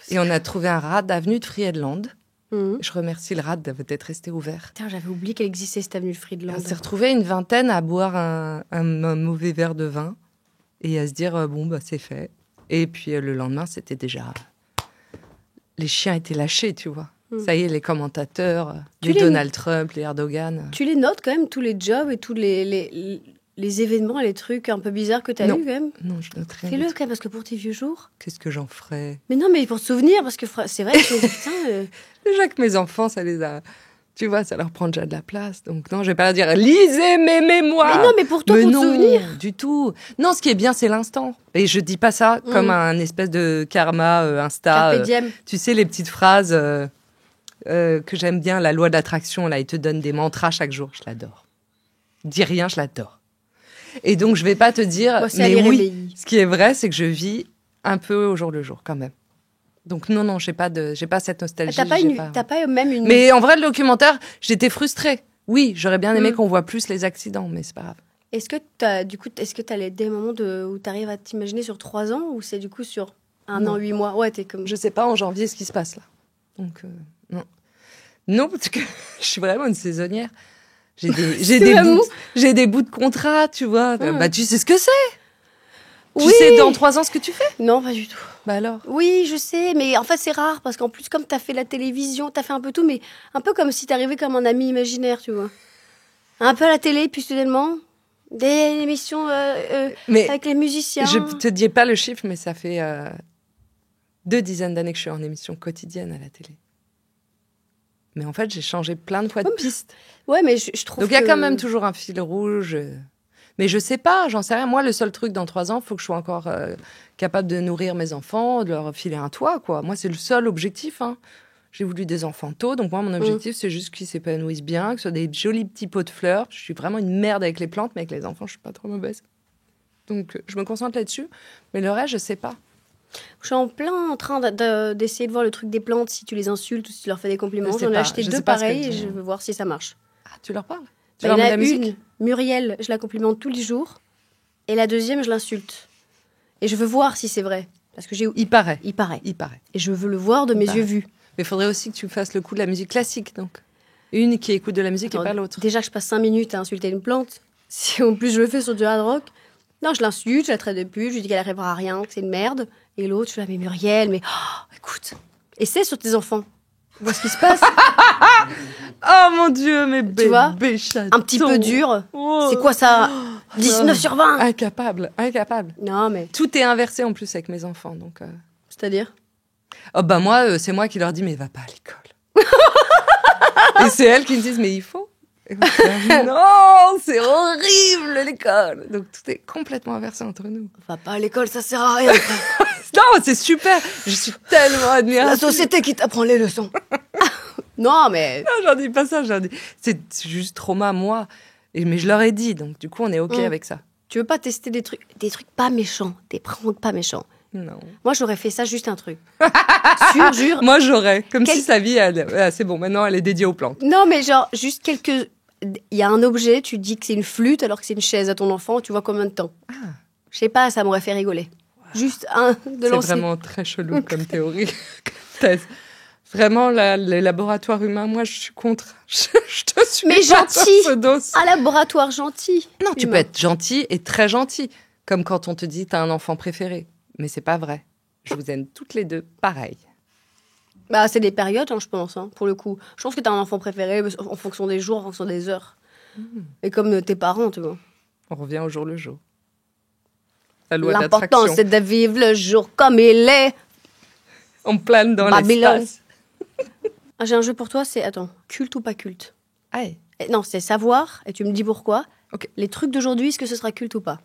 Et on a trouvé un rad avenue de Friedland. Je remercie le rad d'être resté ouvert. Putain, j'avais oublié qu'elle existait, cette avenue de Friedland. On s'est retrouvés une vingtaine à boire un mauvais verre de vin et à se dire, c'est fait. Et puis le lendemain, c'était déjà... Les chiens étaient lâchés, tu vois. Ça y est, les commentateurs, les Donald Trump, les Erdogan... Tu les notes quand même, tous les jobs et tous les événements et les trucs un peu bizarres que tu as eu quand même? Non, je note rien. Fais-le quand même, parce que pour tes vieux jours... Qu'est-ce que j'en ferais? Mais non, mais pour te souvenir, parce que c'est vrai que... putain, Déjà que mes enfants, ça les a... Tu vois, ça leur prend déjà de la place. Donc non, je vais pas leur dire « Lisez mes mémoires !» Mais non, mais pour toi, pour te souvenir. Non, du tout. Non, ce qui est bien, c'est l'instant. Et je dis pas ça comme un espèce de karma Insta. Carpe diem. Tu sais, les petites phrases que j'aime bien, la loi d'attraction, là, ils te donnent des mantras chaque jour. Je l'adore. Dis rien, je l'adore. Et donc, je vais pas te dire... Moi, mais oui, ce qui est vrai, c'est que je vis un peu au jour le jour, quand même. Donc non, j'ai pas cette nostalgie. T'as pas même une... Mais en vrai, le documentaire, j'étais frustrée. Oui, j'aurais bien aimé qu'on voit plus les accidents, mais c'est pas grave. Est-ce que t'as des moments où t'arrives à t'imaginer sur 3 ans, ou c'est du coup sur 1 an, 8 mois? Ouais, t'es comme... Je sais pas en janvier ce qui se passe là. Donc non. Non, parce que je suis vraiment une saisonnière. J'ai des bouts de contrat, tu vois. Bah tu sais ce que c'est. Tu sais dans 3 ans ce que tu fais? Non, pas du tout. Bah alors? Oui, je sais, mais en fait c'est rare, parce qu'en plus comme t'as fait la télévision, t'as fait un peu tout, mais un peu comme si t'arrivais comme un ami imaginaire, tu vois. Un peu à la télé, puis soudainement, des émissions avec les musiciens. Je te dis pas le chiffre, mais ça fait 2 dizaines d'années que je suis en émission quotidienne à la télé. Mais en fait, j'ai changé plein de fois de piste. Ouais, mais je trouve donc il y a quand même toujours un fil rouge... Mais je sais pas, j'en sais rien. Moi, le seul truc dans 3 ans, il faut que je sois encore capable de nourrir mes enfants, de leur filer un toit, quoi. Moi, c'est le seul objectif. Hein. J'ai voulu des enfants tôt, donc moi, mon objectif, c'est juste qu'ils s'épanouissent bien, que ce soit des jolis petits pots de fleurs. Je suis vraiment une merde avec les plantes, mais avec les enfants, je suis pas trop mauvaise. Donc, je me concentre là-dessus. Mais le reste, je sais pas. Je suis en plein en train d'essayer de voir le truc des plantes, si tu les insultes ou si tu leur fais des compliments. J'en ai acheté 2 pareils et je veux voir si ça marche. Ah, tu leur parles? Il y en a une, Muriel, je la complimente tous les jours. Et la deuxième, je l'insulte. Et je veux voir si c'est vrai. Parce que Il paraît. Il paraît. Il paraît. Et je veux le voir de mes yeux vus. Mais il faudrait aussi que tu fasses le coup de la musique classique, donc. Une qui écoute de la musique et pas l'autre. Déjà que je passe 5 minutes à insulter une plante, si en plus je le fais sur du hard rock, non, je l'insulte, je la traite de pute, je lui dis qu'elle n'arrivera à rien, que c'est une merde. Et l'autre, je lui dis, mais Muriel, mais écoute, essaie sur tes enfants. Vois ce qui se passe. Oh mon Dieu, mais tu vois, chatons. Un petit peu dur. Oh. C'est quoi ça 19 sur 20. Incapable. Non, mais... Tout est inversé en plus avec mes enfants, donc... C'est-à-dire moi, c'est moi qui leur dis, mais va pas à l'école. Et c'est elles qui me disent, mais il faut. Et moi, non, c'est horrible l'école. Donc tout est complètement inversé entre nous. Va pas à l'école, ça sert à rien. Non, c'est super. Je suis tellement admirative. La société qui t'apprend les leçons. Non, mais... Non, j'en dis pas ça. C'est juste trauma, moi. Mais je leur ai dit, donc du coup, on est OK avec ça. Tu veux pas tester des trucs pas méchants, des pranks pas méchants? Non. Moi, j'aurais fait ça juste un truc. Jure. Moi, j'aurais. Comme si sa vie, c'est bon, maintenant, elle est dédiée aux plantes. Non, mais genre, juste quelques... Il y a un objet, tu dis que c'est une flûte alors que c'est une chaise à ton enfant, tu vois combien de temps? Je sais pas, ça m'aurait fait rigoler. Wow. Juste un de lancer. C'est vraiment très chelou comme théorie, comme thèse. Vraiment, les laboratoires humains, moi, je suis contre. Je te suis. Mais gentil. Un laboratoire gentil. Non, tu peux être gentil et très gentil. Comme quand on te dit, t'as un enfant préféré. Mais c'est pas vrai. Je vous aime toutes les deux pareil. Bah, c'est des périodes, je pense, pour le coup. Je pense que t'as un enfant préféré en fonction des jours, en fonction des heures. Et comme tes parents, tu vois. On revient au jour le jour. La loi d'attraction. L'important, c'est de vivre le jour comme il est. On plane dans l'espace. J'ai un jeu pour toi, c'est, culte ou pas culte? Aïe. Non, c'est savoir, et tu me dis pourquoi. Okay. Les trucs d'aujourd'hui, est-ce que ce sera culte ou pas?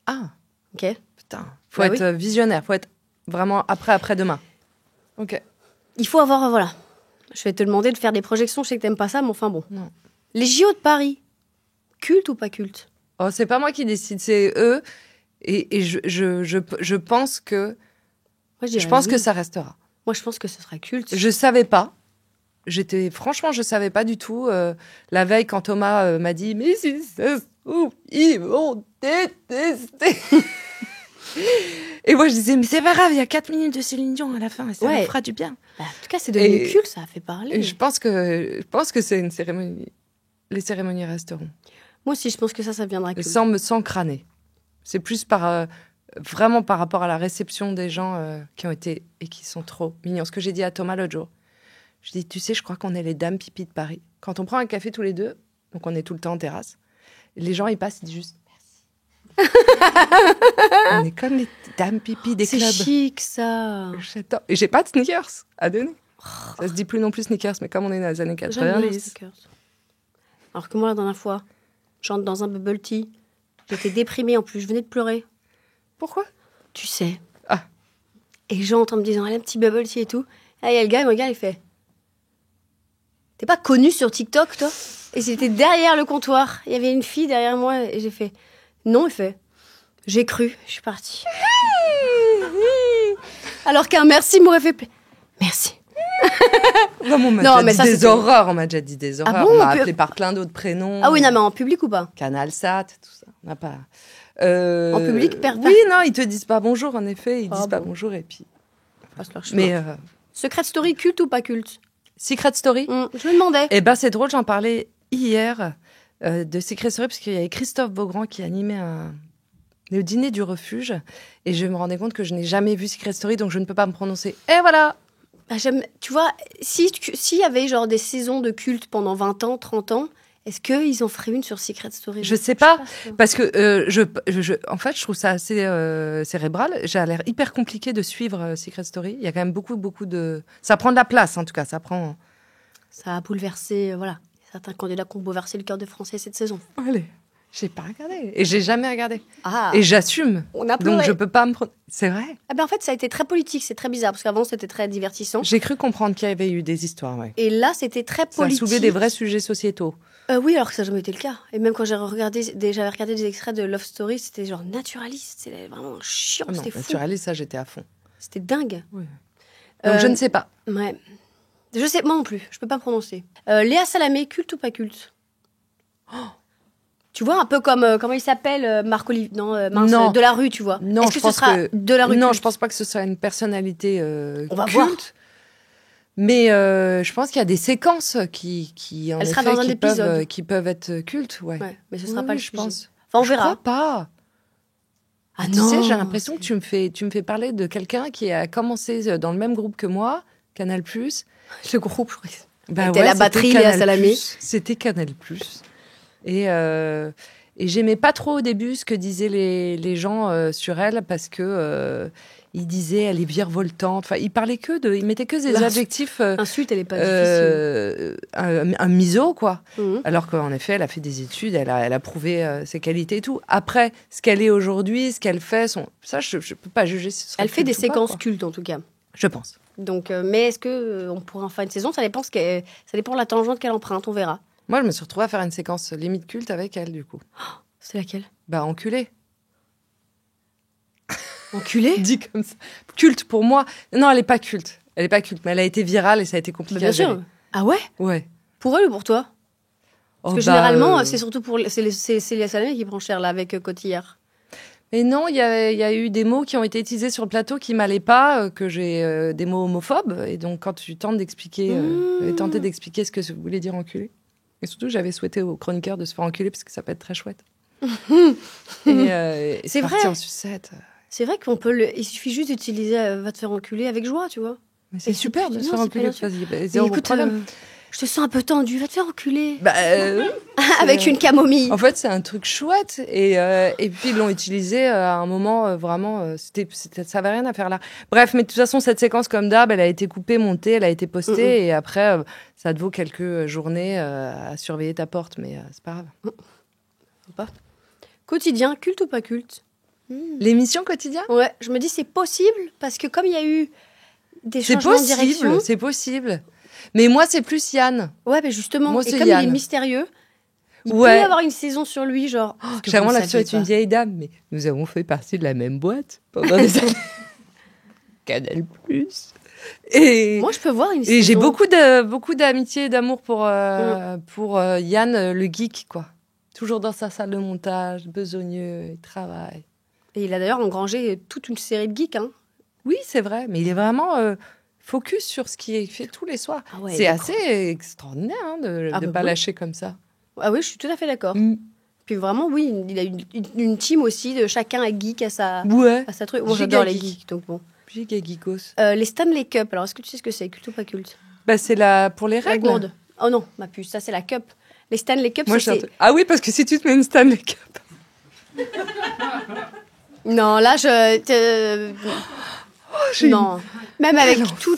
Ok. Putain, faut être visionnaire, faut être vraiment après-demain. Ok. Il faut avoir, voilà. Je vais te demander de faire des projections, je sais que t'aimes pas ça, mais enfin bon. Non. Les JO de Paris, culte ou pas culte? Oh, c'est pas moi qui décide, c'est eux. Et je pense que... Je pense que ça restera. Moi, je pense que ce sera culte. Je savais pas. Franchement, je savais pas du tout. La veille, quand Thomas m'a dit « Mais si ça se trouve, ils vont détester !» Et moi, je disais « Mais c'est pas grave, il y a 4 minutes de Céline Dion à la fin, et ça me fera du bien. » En tout cas, c'est devenu culte, ça a fait parler. Et je pense que c'est une cérémonie. Les cérémonies resteront. Moi aussi, je pense que ça viendra culte. Sans crâner. C'est plus vraiment par rapport à la réception des gens qui ont été et qui sont trop mignons. Ce que j'ai dit à Thomas l'autre jour. Je dis, tu sais, je crois qu'on est les dames pipi de Paris. Quand on prend un café tous les deux, donc on est tout le temps en terrasse, les gens, ils passent, ils disent juste merci. On est comme les dames pipi des clubs. C'est chic, ça. J'adore. Et j'ai pas de sneakers à donner. Ça se dit plus non plus sneakers, mais comme on est dans les années 90. Alors que moi, la dernière fois, j'entre dans un bubble tea. J'étais déprimée en plus, je venais de pleurer. Pourquoi? Tu sais. Et j'entre en me disant, allez, un petit bubble tea et tout. Et il y a le gars, il me regarde, il fait... T'es pas connu sur TikTok, toi? Et c'était derrière le comptoir. Il y avait une fille derrière moi et j'ai fait... Non, il fait... J'ai cru, je suis partie. Alors qu'un merci m'aurait fait... Merci. Non, on m'a déjà dit des horreurs. On m'a déjà dit des horreurs. Bon, on m'a appelé par plein d'autres prénoms. Ah oui, non, mais en public ou pas? Canal Sat, tout ça. On n'a pas... En public, oui, non, ils te disent pas bonjour, en effet. Ils disent pas bonjour et puis... Mais... Secret Story, culte ou pas culte? Secret Story? Je me demandais. Eh ben, c'est drôle, j'en parlais hier de Secret Story, parce qu'il y avait Christophe Beaugrand qui animait le dîner du refuge, et je me rendais compte que je n'ai jamais vu Secret Story, donc je ne peux pas me prononcer. Et voilà! Bah, tu vois, s'il y avait genre des saisons de culte pendant 20 ans, 30 ans, est-ce qu'ils en feraient une sur Secret Story? Je sais pas, parce que en fait, je trouve ça assez cérébral. J'ai l'air hyper compliqué de suivre Secret Story. Il y a quand même beaucoup de... Ça prend de la place, en tout cas. Ça a bouleversé, voilà. Certains candidats qui ont bouleversé le cœur des Français cette saison. Allez, j'ai pas regardé. Et j'ai jamais regardé. Ah. Et j'assume. On a pleuré. Donc je peux pas me... C'est vrai. Ah ben en fait, ça a été très politique. C'est très bizarre, parce qu'avant, c'était très divertissant. J'ai cru comprendre qu'il y avait eu des histoires, ouais. Et là, c'était très politique. Ça a soulevé des vrais sujets sociétaux. Oui, alors que ça n'a jamais été le cas. Et même quand j'avais regardé des extraits de Love Story, c'était genre naturaliste. C'était vraiment chiant, c'était fou. Naturaliste, ça, j'étais à fond. C'était dingue. Oui. Donc je ne sais pas. Ouais. Je sais, moi non plus, je peux pas me prononcer. Léa Salamé, culte ou pas culte? Tu vois, un peu comme, comment il s'appelle, Marc-Olivier, non, Delarue, tu vois. Non, est-ce que ce sera Delarue? Non, je pense pas que ce soit une personnalité On va culte. voir. Mais je pense qu'il y a des séquences qui en Elle effet, sera dans un épisode. qui peuvent être cultes, ouais. Mais ce sera pas le je sujet. pense. Enfin, on Je verra. crois pas. Ah Tu non. sais, j'ai l'impression que tu me fais parler de quelqu'un qui a commencé dans le même groupe que moi, Canal+. Le groupe, je crois. C'était la batterie, Léa Salamé. C'était Canal+. Et j'aimais pas trop au début ce que disaient les gens sur elle parce que ils disaient elle est virevoltante. Enfin, ils mettaient que des adjectifs. Insulte, elle est pas difficile. Un miso, quoi. Mhm. Alors qu'en effet, elle a fait des études, elle a prouvé ses qualités et tout. Après, ce qu'elle est aujourd'hui, ce qu'elle fait, ça, je peux pas juger si ce sera Elle fait des culte ou pas, séquences quoi. cultes, en tout cas. Je pense. Donc, mais est-ce que on pourra en faire une saison? Ça dépend de la tangente qu'elle emprunte, on verra. Moi, je me suis retrouvée à faire une séquence limite culte avec elle, du coup. C'est laquelle? Bah, enculée. Enculée? Dit comme ça. Culte pour moi. Non, elle est pas culte. Elle est pas culte, mais elle a été virale et ça a été compliqué Bien à gérer. sûr. Ah ouais? Ouais. Pour elle ou pour toi? Parce Oh, que généralement, c'est surtout c'est Léa Salamé qui prend cher là avec Cotillard. Mais non, il y a eu des mots qui ont été utilisés sur le plateau qui m'allaient pas, que j'ai des mots homophobes. Et donc, quand tu tentes d'expliquer, j'avais tenté d'expliquer ce que ça voulait dire enculé. Et surtout, j'avais souhaité aux chroniqueurs de se faire enculer parce que ça peut être très chouette. Et C'est parti vrai. en sucette. C'est vrai qu'on peut il suffit juste d'utiliser va te faire enculer avec joie, tu vois. Mais c'est super de se faire c'est enculer. pas bien sûr. Vas-y, Mais zéro écoute, problème. je te sens un peu tendue, va te faire enculer. Bah, Avec une camomille. En fait, c'est un truc chouette. Et puis, ils l'ont utilisé à un moment vraiment. Ça n'avait rien à faire là. Bref, mais de toute façon, cette séquence, comme d'hab, elle a été coupée, montée, elle a été postée. Et après, ça te vaut quelques journées à surveiller ta porte. Mais c'est pas grave. Pas. Quotidien, culte ou pas culte? L'émission Quotidien? Ouais, je me dis c'est possible parce que comme il y a eu des changements de direction. C'est possible. Mais moi, c'est plus Yann. Ouais, mais justement, Moi, et c'est comme Yann. il est mystérieux, il Ouais. peut y avoir une saison sur lui, genre. J'ai vraiment l'impression d'être une vieille dame, mais nous avons fait partie de la même boîte pendant des années. Canal+. Et Moi, je peux voir une saison. et j'ai beaucoup d'amitié et d'amour pour Yann, le geek, quoi. Toujours dans sa salle de montage, besogneux, il travaille. Et il a d'ailleurs engrangé toute une série de geeks, hein. Oui, c'est vrai, mais il est vraiment focus sur ce qui est fait tous les soirs. Ah ouais, c'est d'accord. assez extraordinaire de Ah ne bah pas oui. lâcher comme ça. Ah oui, je suis tout à fait d'accord. Mm. Puis vraiment, oui, il a une team aussi de chacun est geek à sa Ouais, truc. Moi, Giga j'adore les geek. geeks, donc bon. giga geekos. Les Stanley Cup, alors est-ce que tu sais ce que c'est, culte ou pas culte? Bah, c'est pour les La règles. gourde. Oh non, ma puce, ça c'est la cup. Les Stanley Cup, Moi, c'est... Ah oui, parce que si tu te mets une Stanley Cup. Non, là, non. Même avec tout...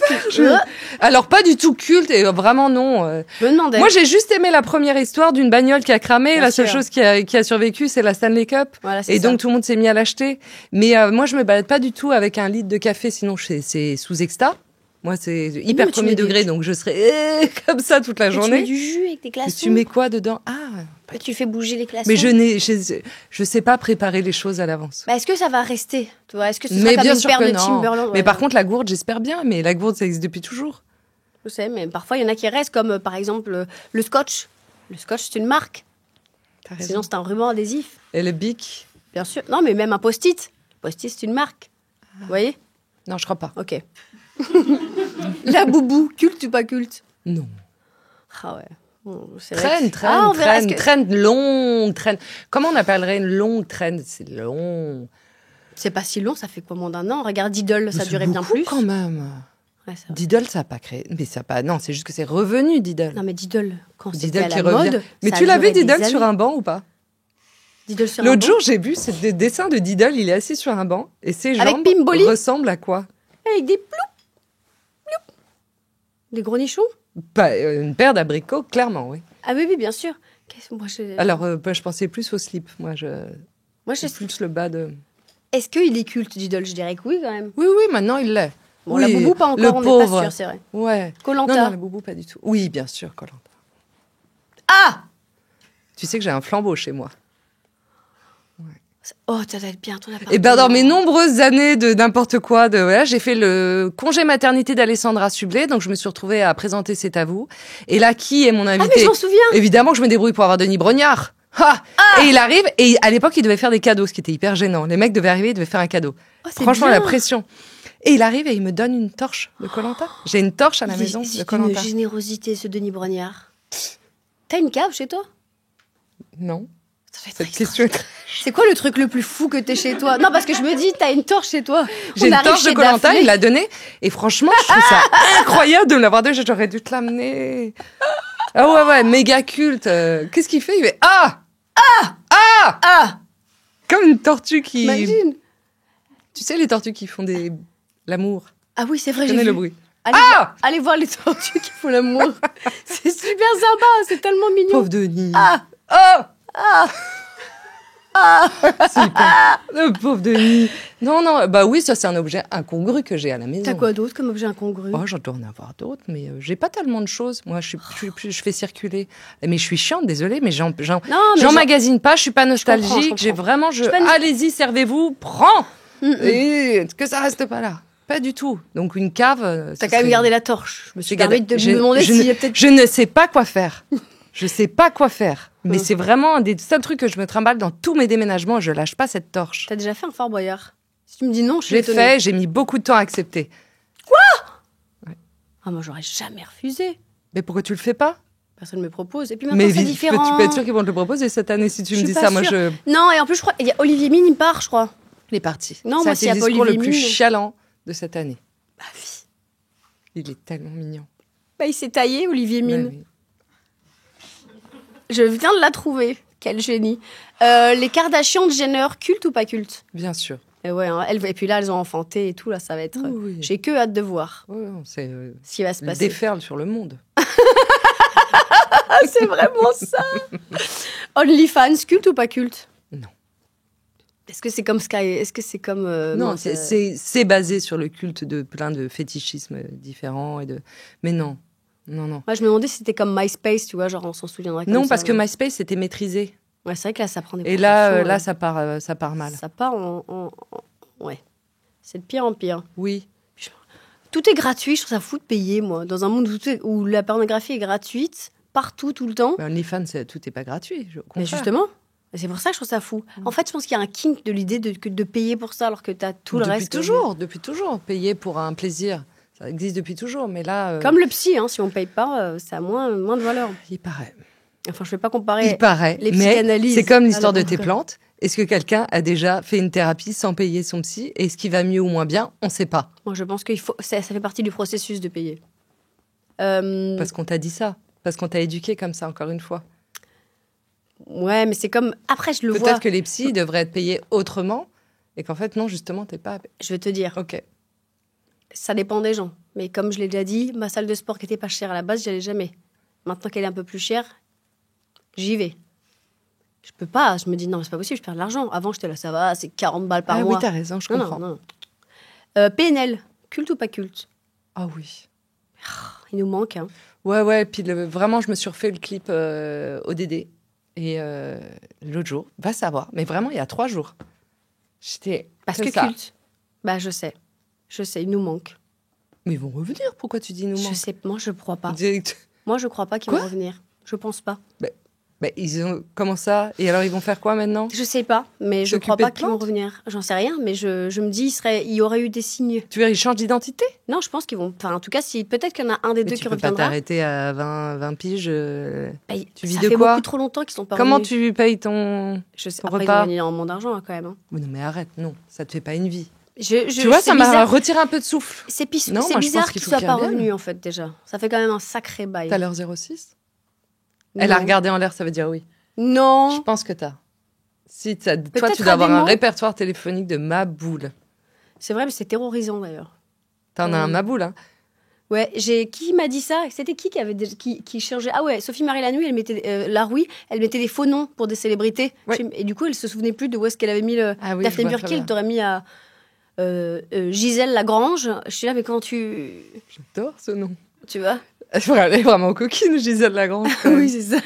Alors, pas du tout culte, et vraiment non. Je me demandais. Moi, j'ai juste aimé la première histoire d'une bagnole qui a cramé. Bien La seule sûr. chose qui a survécu, c'est la Stanley Cup. Voilà, c'est Et ça. donc, tout le monde s'est mis à l'acheter. Mais moi, je me balade pas du tout avec un litre de café, sinon c'est sous exta. Moi, c'est hyper mais tu premier mets degré, donc je serais comme ça toute la Et tu mets journée. du jus avec des Et glaçons. tu mets quoi dedans? Ah, Et tu fais bouger les glaçons. mais je sais pas préparer les choses à l'avance. Bah, est-ce que ça va rester? Tu vois, est-ce que ce sera Mais comme bien une sûr paire que de non. Timberland? Mais Ouais, par non. contre, la gourde, j'espère bien. Mais la gourde, ça existe depuis toujours. Je sais, mais parfois, il y en a qui restent, comme par exemple le scotch. Le scotch, c'est une marque. T'as raison. Sinon, c'est un ruban adhésif. Et le bic? Bien sûr. Non, mais même un post-it. Post-it, c'est une marque. Vous voyez? Non, je crois pas. Ok. La boubou, culte ou pas culte? Non. Ah ouais. Bon, c'est vrai que- Traîne, on verra. Est-ce que- longue traîne. Comment on appellerait une longue traîne? C'est long. C'est pas si long, ça fait quoi, moins d'un an? Regarde Diddle, ça C'est durait bien beaucoup plus. quand même. Ouais, c'est vrai. Diddle, ça n'a pas créé. Mais ça a pas. Non, c'est juste que c'est revenu, Diddle. Non, mais Diddle, quand c'était Diddle à qui la revient. mode. Mais ça tu a l'as vu, duré des Diddle, sur années. un banc ou pas? Diddle sur un L'autre banc. jour, j'ai vu ce dessin de Diddle. Il est assis sur un banc et ses Avec jambes Pimboli ressemblent à quoi? Avec des ploup, ploup. Des gros nichons? Une paire d'abricots, clairement, oui. Ah oui, oui, bien sûr. Moi, Alors, je pensais plus au slip. Moi, je... plus le bas de. Est-ce qu'il est culte, Diddle? Je dirais que oui, quand même. Oui, oui, maintenant il l'est. Bon, Oui, la boubou, pas le encore, on n'est pas pauvre. sûr, c'est vrai. Ouais. Koh-Lanta. Non, la boubou, pas du tout. Oui, bien sûr, Koh-Lanta. Ah! Tu sais que j'ai un flambeau chez moi. Oh, ça doit être bien ton appartement. Et ben dans mes nombreuses années de n'importe quoi, j'ai fait le congé maternité d'Alessandra Sublet, donc je me suis retrouvée à présenter C'est à vous. Et là, qui est mon Ah, invité? mais je m'en souviens! Évidemment que je me débrouille pour avoir Denis Brognard. Et il arrive, et à l'époque, il devait faire des cadeaux, ce qui était hyper gênant. Les mecs devaient arriver, ils devaient faire un cadeau. Franchement, bien. la pression. Et il arrive et il me donne une torche de Koh-Lanta. J'ai une torche à la maison de Koh-Lanta. C'est une générosité, ce Denis Brognard. T'as une cave chez toi? Non. Cette question. C'est quoi le truc le plus fou que t'aies chez toi? Non, parce que je me dis, t'as une torche chez toi. J'ai une torche de Koh-Lanta, il l'a donnée. Et franchement, je trouve ça incroyable de me l'avoir donnée. J'aurais dû te l'amener. Ah ouais, méga culte. Qu'est-ce qu'il fait? Il fait comme une tortue qui... Imagine. Tu sais, les tortues qui font l'amour. Ah oui, c'est vrai, j'ai vu le bruit. Allez voir les tortues qui font l'amour. C'est super sympa, c'est tellement mignon. Pauvre Denis. Le pauvre Denis. Non, bah oui, ça c'est un objet incongru que j'ai à la maison. T'as quoi d'autre comme objet incongru? Oh, j'en dois en avoir d'autres, mais j'ai pas tellement de choses. Moi, je fais circuler. Mais je suis chiante, désolée, mais j'emmagasine pas, je suis pas nostalgique. J'ai vraiment, allez-y, servez-vous, prends. Et que ça reste pas là. Pas du tout. Donc une cave. T'as quand même gardé la torche. Je me suis permis de me demander s'il y a peut-être... Je ne sais pas quoi faire. Je sais pas quoi faire. Mais c'est vraiment un des seuls trucs que je me trimballe dans tous mes déménagements. Je lâche pas cette torche. T'as déjà fait un Fort Boyard? Si tu me dis non, je suis étonnée. J'ai fait, j'ai mis beaucoup de temps à accepter. Quoi? Ouais. Ah, moi, j'aurais jamais refusé. Mais pourquoi tu le fais pas? Personne me propose. Et puis maintenant, c'est différent. Tu peux être sûr qu'ils vont te le proposer cette année si tu me dis ça. Moi, Non, et en plus, je crois, il y a Olivier Mine, il part, je crois. Il est parti. Non, moi, c'est le discours le plus chialant de cette année. Bah oui. Il est tellement mignon. Bah, il s'est taillé, Olivier Mine. Bah, oui. Je viens de la trouver. Quel génie. Les Kardashians de Jenner, culte ou pas culte? Bien sûr. Et ouais, hein, et puis là, elles ont enfanté et tout, là, ça va être... Oui. J'ai que hâte de voir c'est ce qui va se passer. Déferle sur le monde. C'est vraiment ça. OnlyFans, culte ou pas culte? Non. Est-ce que c'est comme Sky? Est-ce que c'est comme... non, c'est basé sur le culte de plein de fétichismes différents. Mais non. Non. Moi, je me demandais si c'était comme MySpace, tu vois, genre on s'en souviendrait comme non, ça. parce que MySpace, c'était maîtrisé. Ouais, c'est vrai que là, ça prend des proportions. Et là, ça part mal. Ça part Ouais. C'est de pire en pire. Oui. Tout est gratuit, je trouve ça fou de payer, moi. Dans un monde où la pornographie est gratuite, partout, tout le temps. Mais OnlyFans, tout n'est pas gratuit. Mais justement, c'est pour ça que je trouve ça fou. En fait, je pense qu'il y a un kink de l'idée de payer pour ça, alors que tu as tout le reste. Depuis toujours. Payer pour un plaisir. Ça existe depuis toujours, mais là... Comme le psy, hein, si on ne paye pas, ça a moins de valeur. Il paraît. Enfin, je ne vais pas comparer les psychanalyses. C'est comme l'histoire de tes plantes. Est-ce que quelqu'un a déjà fait une thérapie sans payer son psy? Est-ce qu'il va mieux ou moins bien? On ne sait pas. Moi, je pense que ça fait partie du processus de payer. Parce qu'on t'a dit ça. Parce qu'on t'a éduqué comme ça, encore une fois. Ouais, mais c'est comme... Après, je le vois... Peut-être que les psys devraient être payés autrement et qu'en fait, non, justement, t'es pas... Je vais te dire. Ok. Ça dépend des gens. Mais comme je l'ai déjà dit, ma salle de sport qui n'était pas chère à la base, j'y allais jamais. Maintenant qu'elle est un peu plus chère, j'y vais. Je peux pas. Je me dis, non, c'est pas possible, je perds de l'argent. Avant, j'étais là, ça va, c'est 40 balles par mois. Oui, t'as raison, je comprends. Non. PNL, culte ou pas culte? Ah oui. Il nous manque, hein. Ouais. Puis vraiment, je me suis refait le clip ODD. Et l'autre jour, va savoir. Mais vraiment, il y a 3 jours. J'étais... Parce que ça. Culte. Bah, je sais, il nous manque. Mais ils vont revenir, pourquoi tu dis nous manque? Je sais, moi, je crois pas. Direct. Moi, je crois pas qu'ils vont revenir. Je pense pas. Ils ont... Comment ça? Et alors, ils vont faire quoi maintenant? Je sais pas, mais je crois pas qu'ils vont revenir. J'en sais rien, mais je me dis, il y aurait eu des signes. Tu veux dire, ils changent d'identité? Non, je pense qu'ils vont... Enfin, en tout cas, peut-être qu'il y en a un des deux qui reviendra. Tu peux pas t'arrêter à 20 piges. Tu vis de quoi? Ça fait beaucoup trop longtemps qu'ils sont pas Comment revenus. tu payes ton après, repas? ils vont gagner énormément d'argent, quand même. Hein. Mais non, mais arrête, non. Ça te fait pas une vie. Tu vois, ça m'a retiré un peu de souffle. C'est bizarre qu'ils soient pas revenus, en fait, déjà. Ça fait quand même un sacré bail. T'as leur 06? Elle a regardé en l'air, ça veut dire oui. Non. Je pense que t'as. Si toi, tu dois avoir un répertoire téléphonique de ma boule. C'est vrai, mais c'est terrorisant, d'ailleurs. T'en as un ma boule, hein? Ouais, qui m'a dit ça? C'était qui avait qui changeait? Ah ouais, Sophie-Marie Larouille, elle mettait elle mettait des faux noms pour des célébrités. Ouais. Et du coup, elle se souvenait plus de où est-ce qu'elle avait mis le... Daphné Burki, elle t'aurait mis à Gisèle Lagrange. Je suis là, mais quand tu... J'adore ce nom. Tu vois? Elle est vraiment coquine, Gisèle Lagrange. Oui, c'est ça.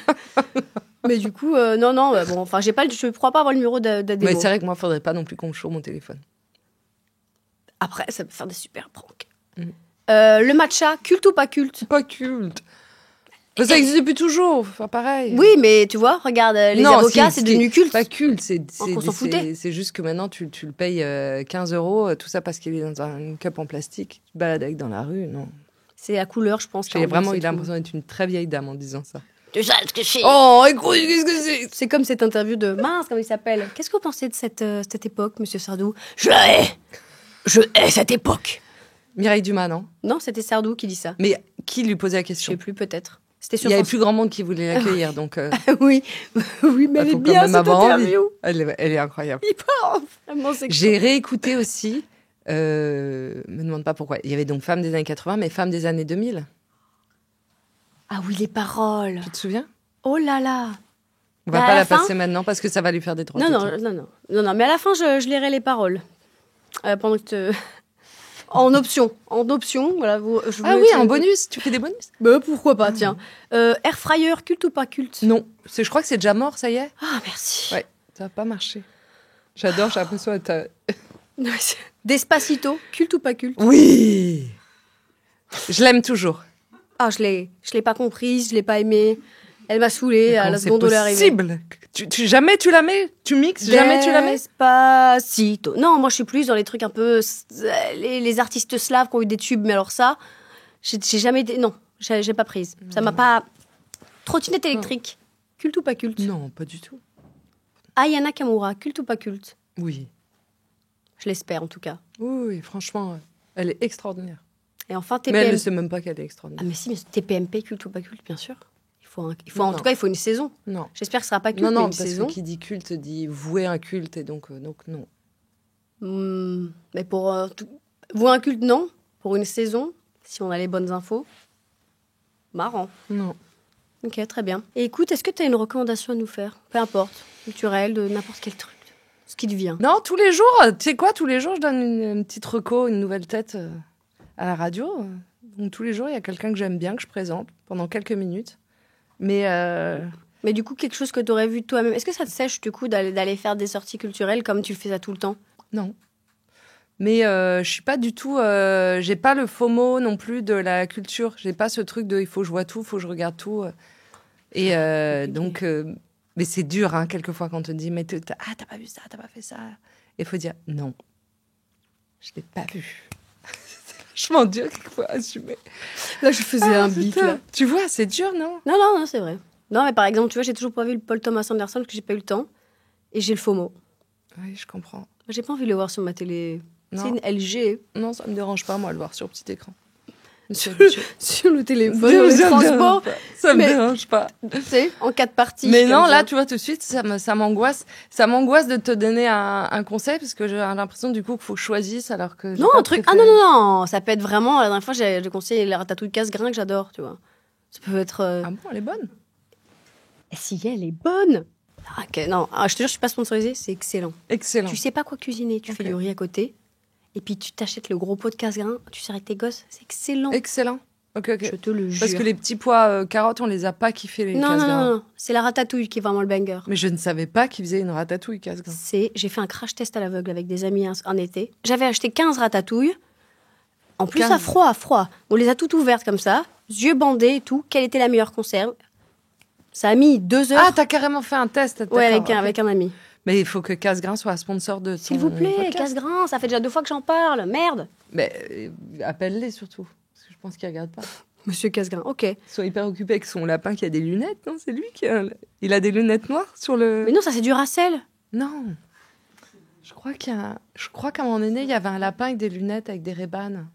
Mais du coup, non, bon, enfin, je crois pas avoir le numéro d'Ademo. Mais c'est vrai que moi, faudrait pas non plus qu'on me choure mon téléphone. Après, ça peut faire des super pranks. Le matcha, culte ou pas culte? Pas culte. Ça existe depuis toujours, enfin pareil. Oui, mais tu vois, regarde, les avocats, c'est devenu culte. Pas culte, On s'en foutait. c'est juste que maintenant tu le payes 15 €, tout ça parce qu'il est dans un cup en plastique. Tu te balades avec dans la rue, non. C'est la couleur, je pense. J'ai vraiment eu l'impression d'être une très vieille dame en disant ça. Tu sais ce que c'est. Oh, écoute, qu'est-ce que c'est? C'est comme cette interview de mince, comment il s'appelle. Qu'est-ce que vous pensez de cette époque, monsieur Sardou? Je la hais. Je hais cette époque. Mireille Dumas, non? Non, c'était Sardou qui dit ça. Mais qui lui posait la Je question? sais plus, peut-être. C'était sur Il y avait France- plus grand monde qui voulait l'accueillir, donc Oui, oui, mais elle est faut quand bien même cette avoir envie. interview. Elle est incroyable. Il part vraiment, c'est J'ai réécouté aussi, me demande pas pourquoi. Il y avait donc Femmes des années 80, mais Femmes des années 2000. Ah oui, les paroles. Tu te souviens? Oh là là. On va Mais à pas la la fin- passer maintenant parce que ça va lui faire des droits. Non, d'auteur. non, mais à la fin, je lirai les paroles. Pendant que en option, voilà. Je Ah vous oui, mettrai en une- bonus, tu fais des bonus? Bah, pourquoi pas, tiens. Air fryer, culte ou pas culte? Non, je crois que c'est déjà mort, ça y est. Ah, merci. Ouais, ça va pas marcher. J'adore, j'ai l'impression d'être... Despacito, culte ou pas culte? Oui. Je l'aime toujours. Ah, je l'ai pas comprise, je l'ai pas aimée. Elle m'a saoulée à Comment la c'est seconde où elle est arrivée. possible? Jamais tu la mets? Tu mixes? Jamais tu la mets? Despacito. Non, moi je suis plus dans les trucs un peu les artistes slaves qui ont eu des tubes, mais alors ça, j'ai jamais été. Non, j'ai pas prise. Ça m'a pas. Trottinette électrique. Culte ou pas culte? Non, pas du tout. Aya Nakamura, culte ou pas culte? Oui. Je l'espère en tout cas. Oui, franchement, elle est extraordinaire. Et enfin Mais elle TPM. ne sait même pas qu'elle est Ah extraordinaire. mais si, mais TPMP, culte ou pas culte, bien sûr. Non. En tout cas, il faut une saison. Non. J'espère que ce sera pas culte, Non, mais non, une parce saison. que qui dit culte dit vouer un culte, et donc non. Mais pour vous un culte, non. Pour une saison, si on a les bonnes infos, marrant. Non. Ok, très bien. Et écoute, est-ce que tu as une recommandation à nous faire? Peu importe, culturelle, de n'importe quel truc, ce qui te vient. Non, tous les jours, tu sais quoi, tous les jours, je donne une petite reco, une nouvelle tête à la radio. Donc tous les jours, il y a quelqu'un que j'aime bien, que je présente pendant quelques minutes. Mais Mais du coup, quelque chose que tu aurais vu toi-même, est-ce que ça te sèche du coup d'aller faire des sorties culturelles comme tu le fais ça tout le temps? non. Mais je suis pas du tout... j'ai pas le FOMO non plus de la culture. J'ai pas ce truc de il faut que je vois tout, il faut que je regarde tout. Et donc... mais c'est dur, hein, quelquefois, quand on te dit mais t'as pas vu ça, t'as pas fait ça. Il faut dire non, je l'ai pas vu. C'est vachement dur, quelquefois, à assumer. Là, je faisais un beat, Putain. là. Tu vois, c'est dur, non? Non, c'est vrai. Non, mais par exemple, tu vois, j'ai toujours pas vu le Paul Thomas Anderson parce que j'ai pas eu le temps. Et j'ai le FOMO. Oui, je comprends. J'ai pas envie de le voir sur ma télé. Non. C'est une LG. Non, ça me dérange pas, moi, le voir sur petit écran. Sur le téléphone, dans les transports. Ça me Mais- dérange pas. Tu sais, en 4 parties. Mais comme non, ça. là, tu vois, tout de suite, ça m'angoisse. Ça m'angoisse de te donner un conseil parce que j'ai l'impression, du coup, qu'il faut que je choisisse alors que... j'ai Non, pas un truc. Ah préféré. non. Ça peut être vraiment. La dernière fois, j'ai conseillé la ratatouille casse-grain que j'adore, tu vois. Ça peut être. Ah bon, elle est bonne? Si elle est bonne. Ah, ok, non, je te jure, je suis pas sponsorisée, c'est excellent. Excellent. Tu sais pas quoi cuisiner, tu fais Ok. du riz à côté, et puis tu t'achètes le gros pot de casse-grain, tu sers avec tes gosses, c'est excellent. Excellent. Ok. Je te le jure. Parce que les petits pois carottes, on les a pas kiffés, les non, casse-grains. non, c'est la ratatouille qui est vraiment le banger. Mais je ne savais pas qu'ils faisaient une ratatouille casse-grain. J'ai fait un crash test à l'aveugle avec des amis un été. J'avais acheté 15 ratatouilles. En plus, 15. à froid. On les a toutes ouvertes comme ça, yeux bandés et tout. Quelle était la meilleure conserve? Ça a mis 2 heures. Ah, t'as carrément fait un test. ouais, d'accord, ok. avec un ami. Mais il faut que Casse-Grain soit sponsor de ton S'il vous plaît, podcast. casse-grain, ça fait déjà 2 fois que j'en parle. Merde. Mais appelle-les surtout. Parce que je pense qu'ils regardent pas. Monsieur Casse-grain, ok. Ils sont hyper occupés avec son lapin qui a des lunettes, non? C'est lui qui a... Il a des lunettes noires sur le... Mais non, ça c'est du Racel. Non. Je crois qu'à mon aîné, il y avait un lapin avec des lunettes, avec des Ray-Ban.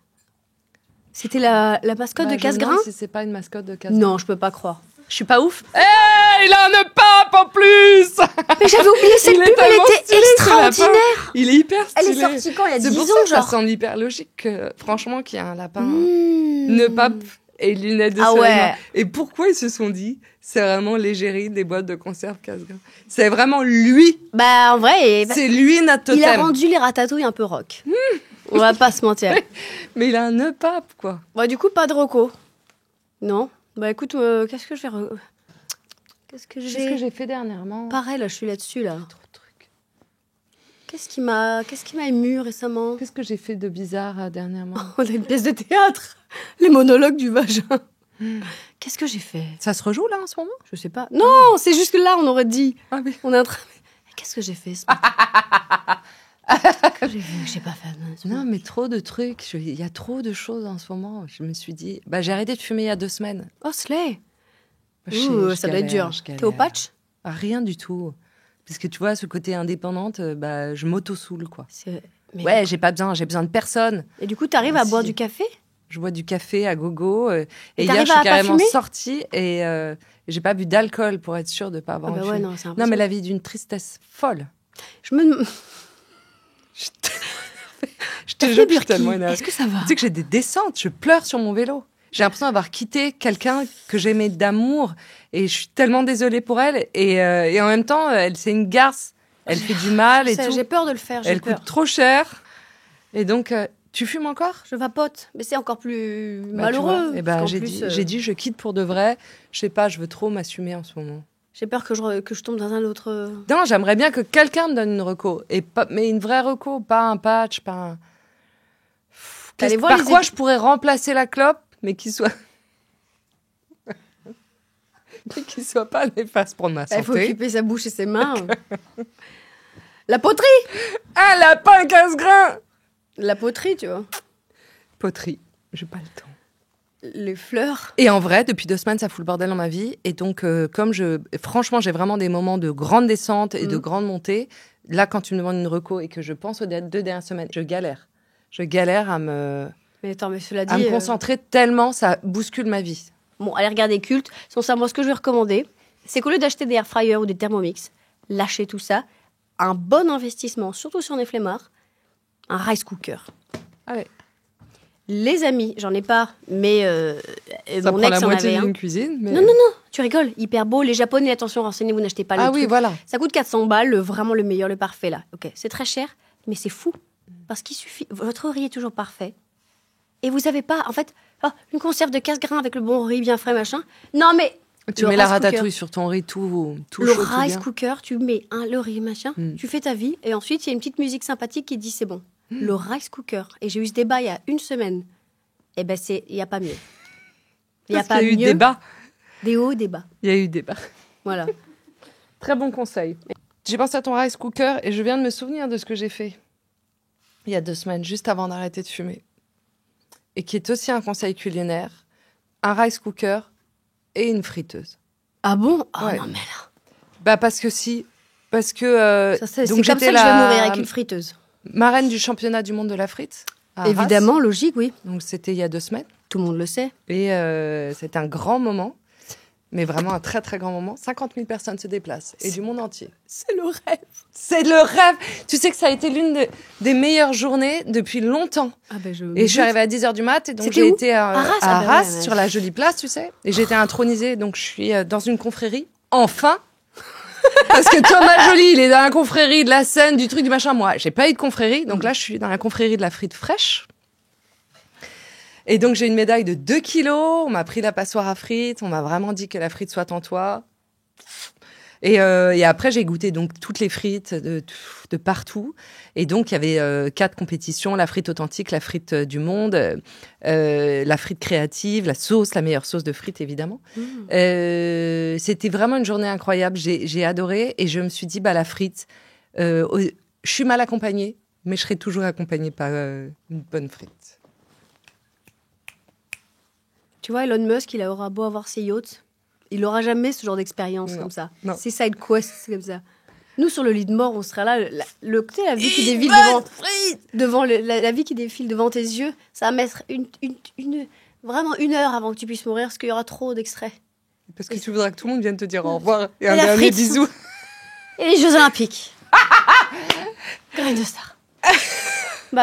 C'était la mascotte Bah, de je me Casse-grain? demande si c'est pas une mascotte de Casse-Grain. Non, je peux pas croire. Je suis pas ouf. Il a un pape en plus. Mais j'avais oublié cette Il est pub, elle tellement était stylé, ce extraordinaire. Il est hyper Elle stylé. est sortie quand? Il y a 10 C'est pour ans, ça que ça genre. semble hyper logique que, franchement, qu'il y a un lapin, Mmh. ne pape et lunettes de Ah soleil ouais. noires. Et pourquoi ils se sont dit, c'est vraiment l'égérie des boîtes de conserve Casse-Grain. C'est vraiment lui. Bah, en vrai, C'est lui notre totem. il a rendu les ratatouilles un peu rock. On va pas se mentir. Mais il a un nœud pape, quoi. Bah, du coup, pas de reco. Non. Bah, écoute, qu'est-ce que je vais... Qu'est-ce que Qu'est-ce que j'ai... j'ai fait dernièrement? Pareil, là, je suis là-dessus, là. Trop de trucs. Qu'est-ce qui m'a ému récemment? Qu'est-ce que j'ai fait de bizarre dernièrement? On a une pièce de théâtre. Les monologues du vagin. Qu'est-ce que j'ai fait? Ça se rejoue là en ce moment? Je sais pas. Non, c'est juste que là, on aurait dit. Ah oui. On est en train. Qu'est-ce que j'ai fait ce matin? Qu'est-ce que j'ai fait? J'ai pas fait. Non, mais trop de trucs. Il y a trop de choses en ce moment. Je me suis dit, j'ai arrêté de fumer il y a 2 semaines. Oh, slay. Ça doit être dur. T'es au patch? Rien du tout. Parce que tu vois, ce côté indépendante, je m'auto-soule, quoi. Mais ouais, j'ai besoin de personne. Et du coup, t'arrives à boire du café? Je bois du café à gogo. Et hier, je suis carrément sortie et j'ai pas bu d'alcool pour être sûre de pas avoir ouais, non, mais la vie d'une tristesse folle. Je me... je te jure que je suis tellement énervée. Est-ce que ça va? Tu sais que j'ai des descentes, je pleure sur mon vélo. J'ai l'impression d'avoir quitté quelqu'un que j'aimais d'amour et je suis tellement désolée pour elle. Et en même temps, c'est une garce. Elle fait du mal et tout. J'ai peur de le faire. Elle coûte trop cher. Et donc, tu fumes encore? Je vapote. Mais c'est encore plus malheureux. J'ai dit, je quitte pour de vrai. Je sais pas, je veux trop m'assumer en ce moment. J'ai peur que je tombe dans un autre... Non, j'aimerais bien que quelqu'un me donne une reco. Mais une vraie reco, pas un patch, pas un... Par quoi je pourrais remplacer la clope, mais qui soit... mais qui soit pas néfaste pour ma santé. Il faut occuper sa bouche et ses mains. La poterie! Un lapin 15 grains! La poterie, tu vois. Poterie, j'ai pas le temps. Les fleurs. Et en vrai, depuis 2 semaines, ça fout le bordel dans ma vie. Et donc, franchement, j'ai vraiment des moments de grande descente et de grande montée. Là, quand tu me demandes une reco et que je pense aux 2 dernières semaines, je galère. Je galère à me concentrer tellement ça bouscule ma vie. Bon, allez regarder Culte. Sans ça, moi, ce que je vais recommander, c'est qu'au lieu d'acheter des air fryers ou des Thermomix, lâchez tout ça. Un bon investissement, surtout si on est flemmard, un rice cooker. Allez. Les amis, j'en ai pas, mais ça mon prend ex la en moitié avait d'une un. cuisine. Mais... Non, tu rigoles, hyper beau. Les Japonais, attention, renseignez-vous, n'achetez pas le truc. Oui, voilà. Ça coûte 400 balles, vraiment le meilleur, le parfait, là. Ok, c'est très cher, mais c'est fou. Parce qu'il suffit, votre riz est toujours parfait. Et vous avez pas, en fait, une conserve de 15 grains avec le bon riz bien frais, machin. Non, mais... Tu mets la ratatouille sur ton riz tout chaud, le rice cooker, tu mets le riz, machin, tu fais ta vie, et ensuite, il y a une petite musique sympathique qui dit c'est bon. Le rice cooker. Et j'ai eu ce débat il y a 1 semaine. Eh ben, il n'y a pas mieux. Il y a eu débat. Des hauts, des bas. Il y a eu débat. Voilà. Très bon conseil. J'ai pensé à ton rice cooker et je viens de me souvenir de ce que j'ai fait il y a 2 semaines, juste avant d'arrêter de fumer. Et qui est aussi un conseil culinaire. Un rice cooker et une friteuse. Ah bon? Ouais. Non, mais là... Parce que si... Parce que... c'est comme ça que je vais mourir avec une friteuse. Marraine du championnat du monde de la frite. Évidemment, logique, oui. Donc, c'était il y a 2 semaines. Tout le monde le sait. Et c'était un grand moment, mais vraiment un très, très grand moment. 50 000 personnes se déplacent, et du monde entier. C'est le rêve. C'est le rêve. Tu sais que ça a été l'une des meilleures journées depuis longtemps. Et je suis arrivée à 10h du mat, et donc j'ai été à Arras, sur la jolie place, tu sais. Et j'ai été intronisée, donc je suis dans une confrérie. Enfin! Parce que Thomas Joly, il est dans la confrérie de la Seine, du truc, du machin. Moi, j'ai pas eu de confrérie. Donc là, je suis dans la confrérie de la frite fraîche. Et donc, j'ai une médaille de 2 kilos. On m'a pris la passoire à frites. On m'a vraiment dit que la frite soit en toi. Et après, j'ai goûté donc toutes les frites de partout. Et donc, il y avait 4 compétitions. La frite authentique, la frite du monde, la frite créative, la sauce, la meilleure sauce de frites, évidemment. C'était vraiment une journée incroyable. J'ai adoré. Et je me suis dit, la frite, je suis mal accompagnée, mais je serai toujours accompagnée par une bonne frite. Tu vois, Elon Musk, il aura beau avoir ses yachts. Il n'aura jamais ce genre d'expérience comme ça. Non. C'est side quest, c'est comme ça. Nous, sur le lit de mort, on sera là. La vie qui défile devant la vie qui défile devant tes yeux, ça va mettre vraiment 1 heure avant que tu puisses mourir, parce qu'il y aura trop d'extraits. Parce que tu voudras que tout le monde vienne te dire au revoir et un dernier bisou. Et les Jeux Olympiques. Graine de star.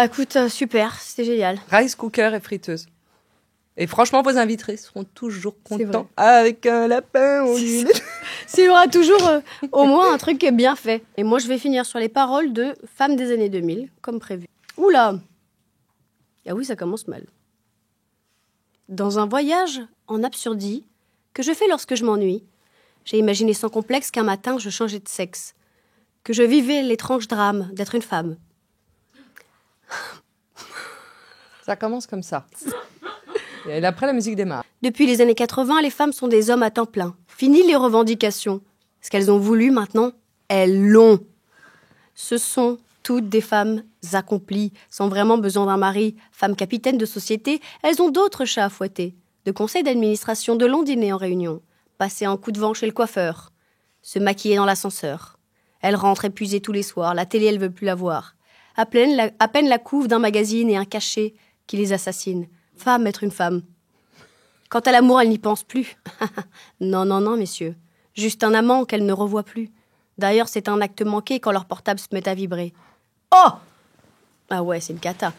Écoute, super, c'était génial. Rice cooker et friteuse. Et franchement, vos invités seront toujours contents avec un lapin au lit. S'il y aura toujours au moins un truc qui est bien fait. Et moi, je vais finir sur les paroles de Femmes des années 2000, comme prévu. Oula! Ah oui, ça commence mal. Dans un voyage en absurdie que je fais lorsque je m'ennuie, j'ai imaginé sans complexe qu'un matin, je changeais de sexe. Que je vivais l'étrange drame d'être une femme. Ça commence comme ça. Et après, la musique démarre. Depuis les années 80, les femmes sont des hommes à temps plein. Fini les revendications. Ce qu'elles ont voulu maintenant, elles l'ont. Ce sont toutes des femmes accomplies, sans vraiment besoin d'un mari. Femmes capitaines de société, elles ont d'autres chats à fouetter. De conseils d'administration, de longs dîners en réunion. Passer un coup de vent chez le coiffeur. Se maquiller dans l'ascenseur. Elles rentrent épuisées tous les soirs. La télé, elle veut plus la voir. À peine la couve d'un magazine et un cachet qui les assassine. Femme être une femme. Quant à l'amour, elle n'y pense plus. Non, messieurs. Juste un amant qu'elle ne revoit plus. D'ailleurs, c'est un acte manqué quand leur portable se met à vibrer. Oh! Ah ouais, c'est une cata.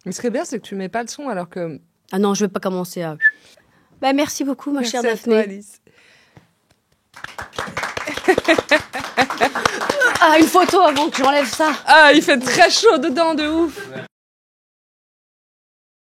Mais ce qui est bien, c'est que tu mets pas le son alors que... Ah non, je veux pas commencer à... merci beaucoup, ma chère Daphné. Merci à toi, Alice. Ah, une photo avant que j'enlève ça. Ah, il fait très chaud dedans, de ouf.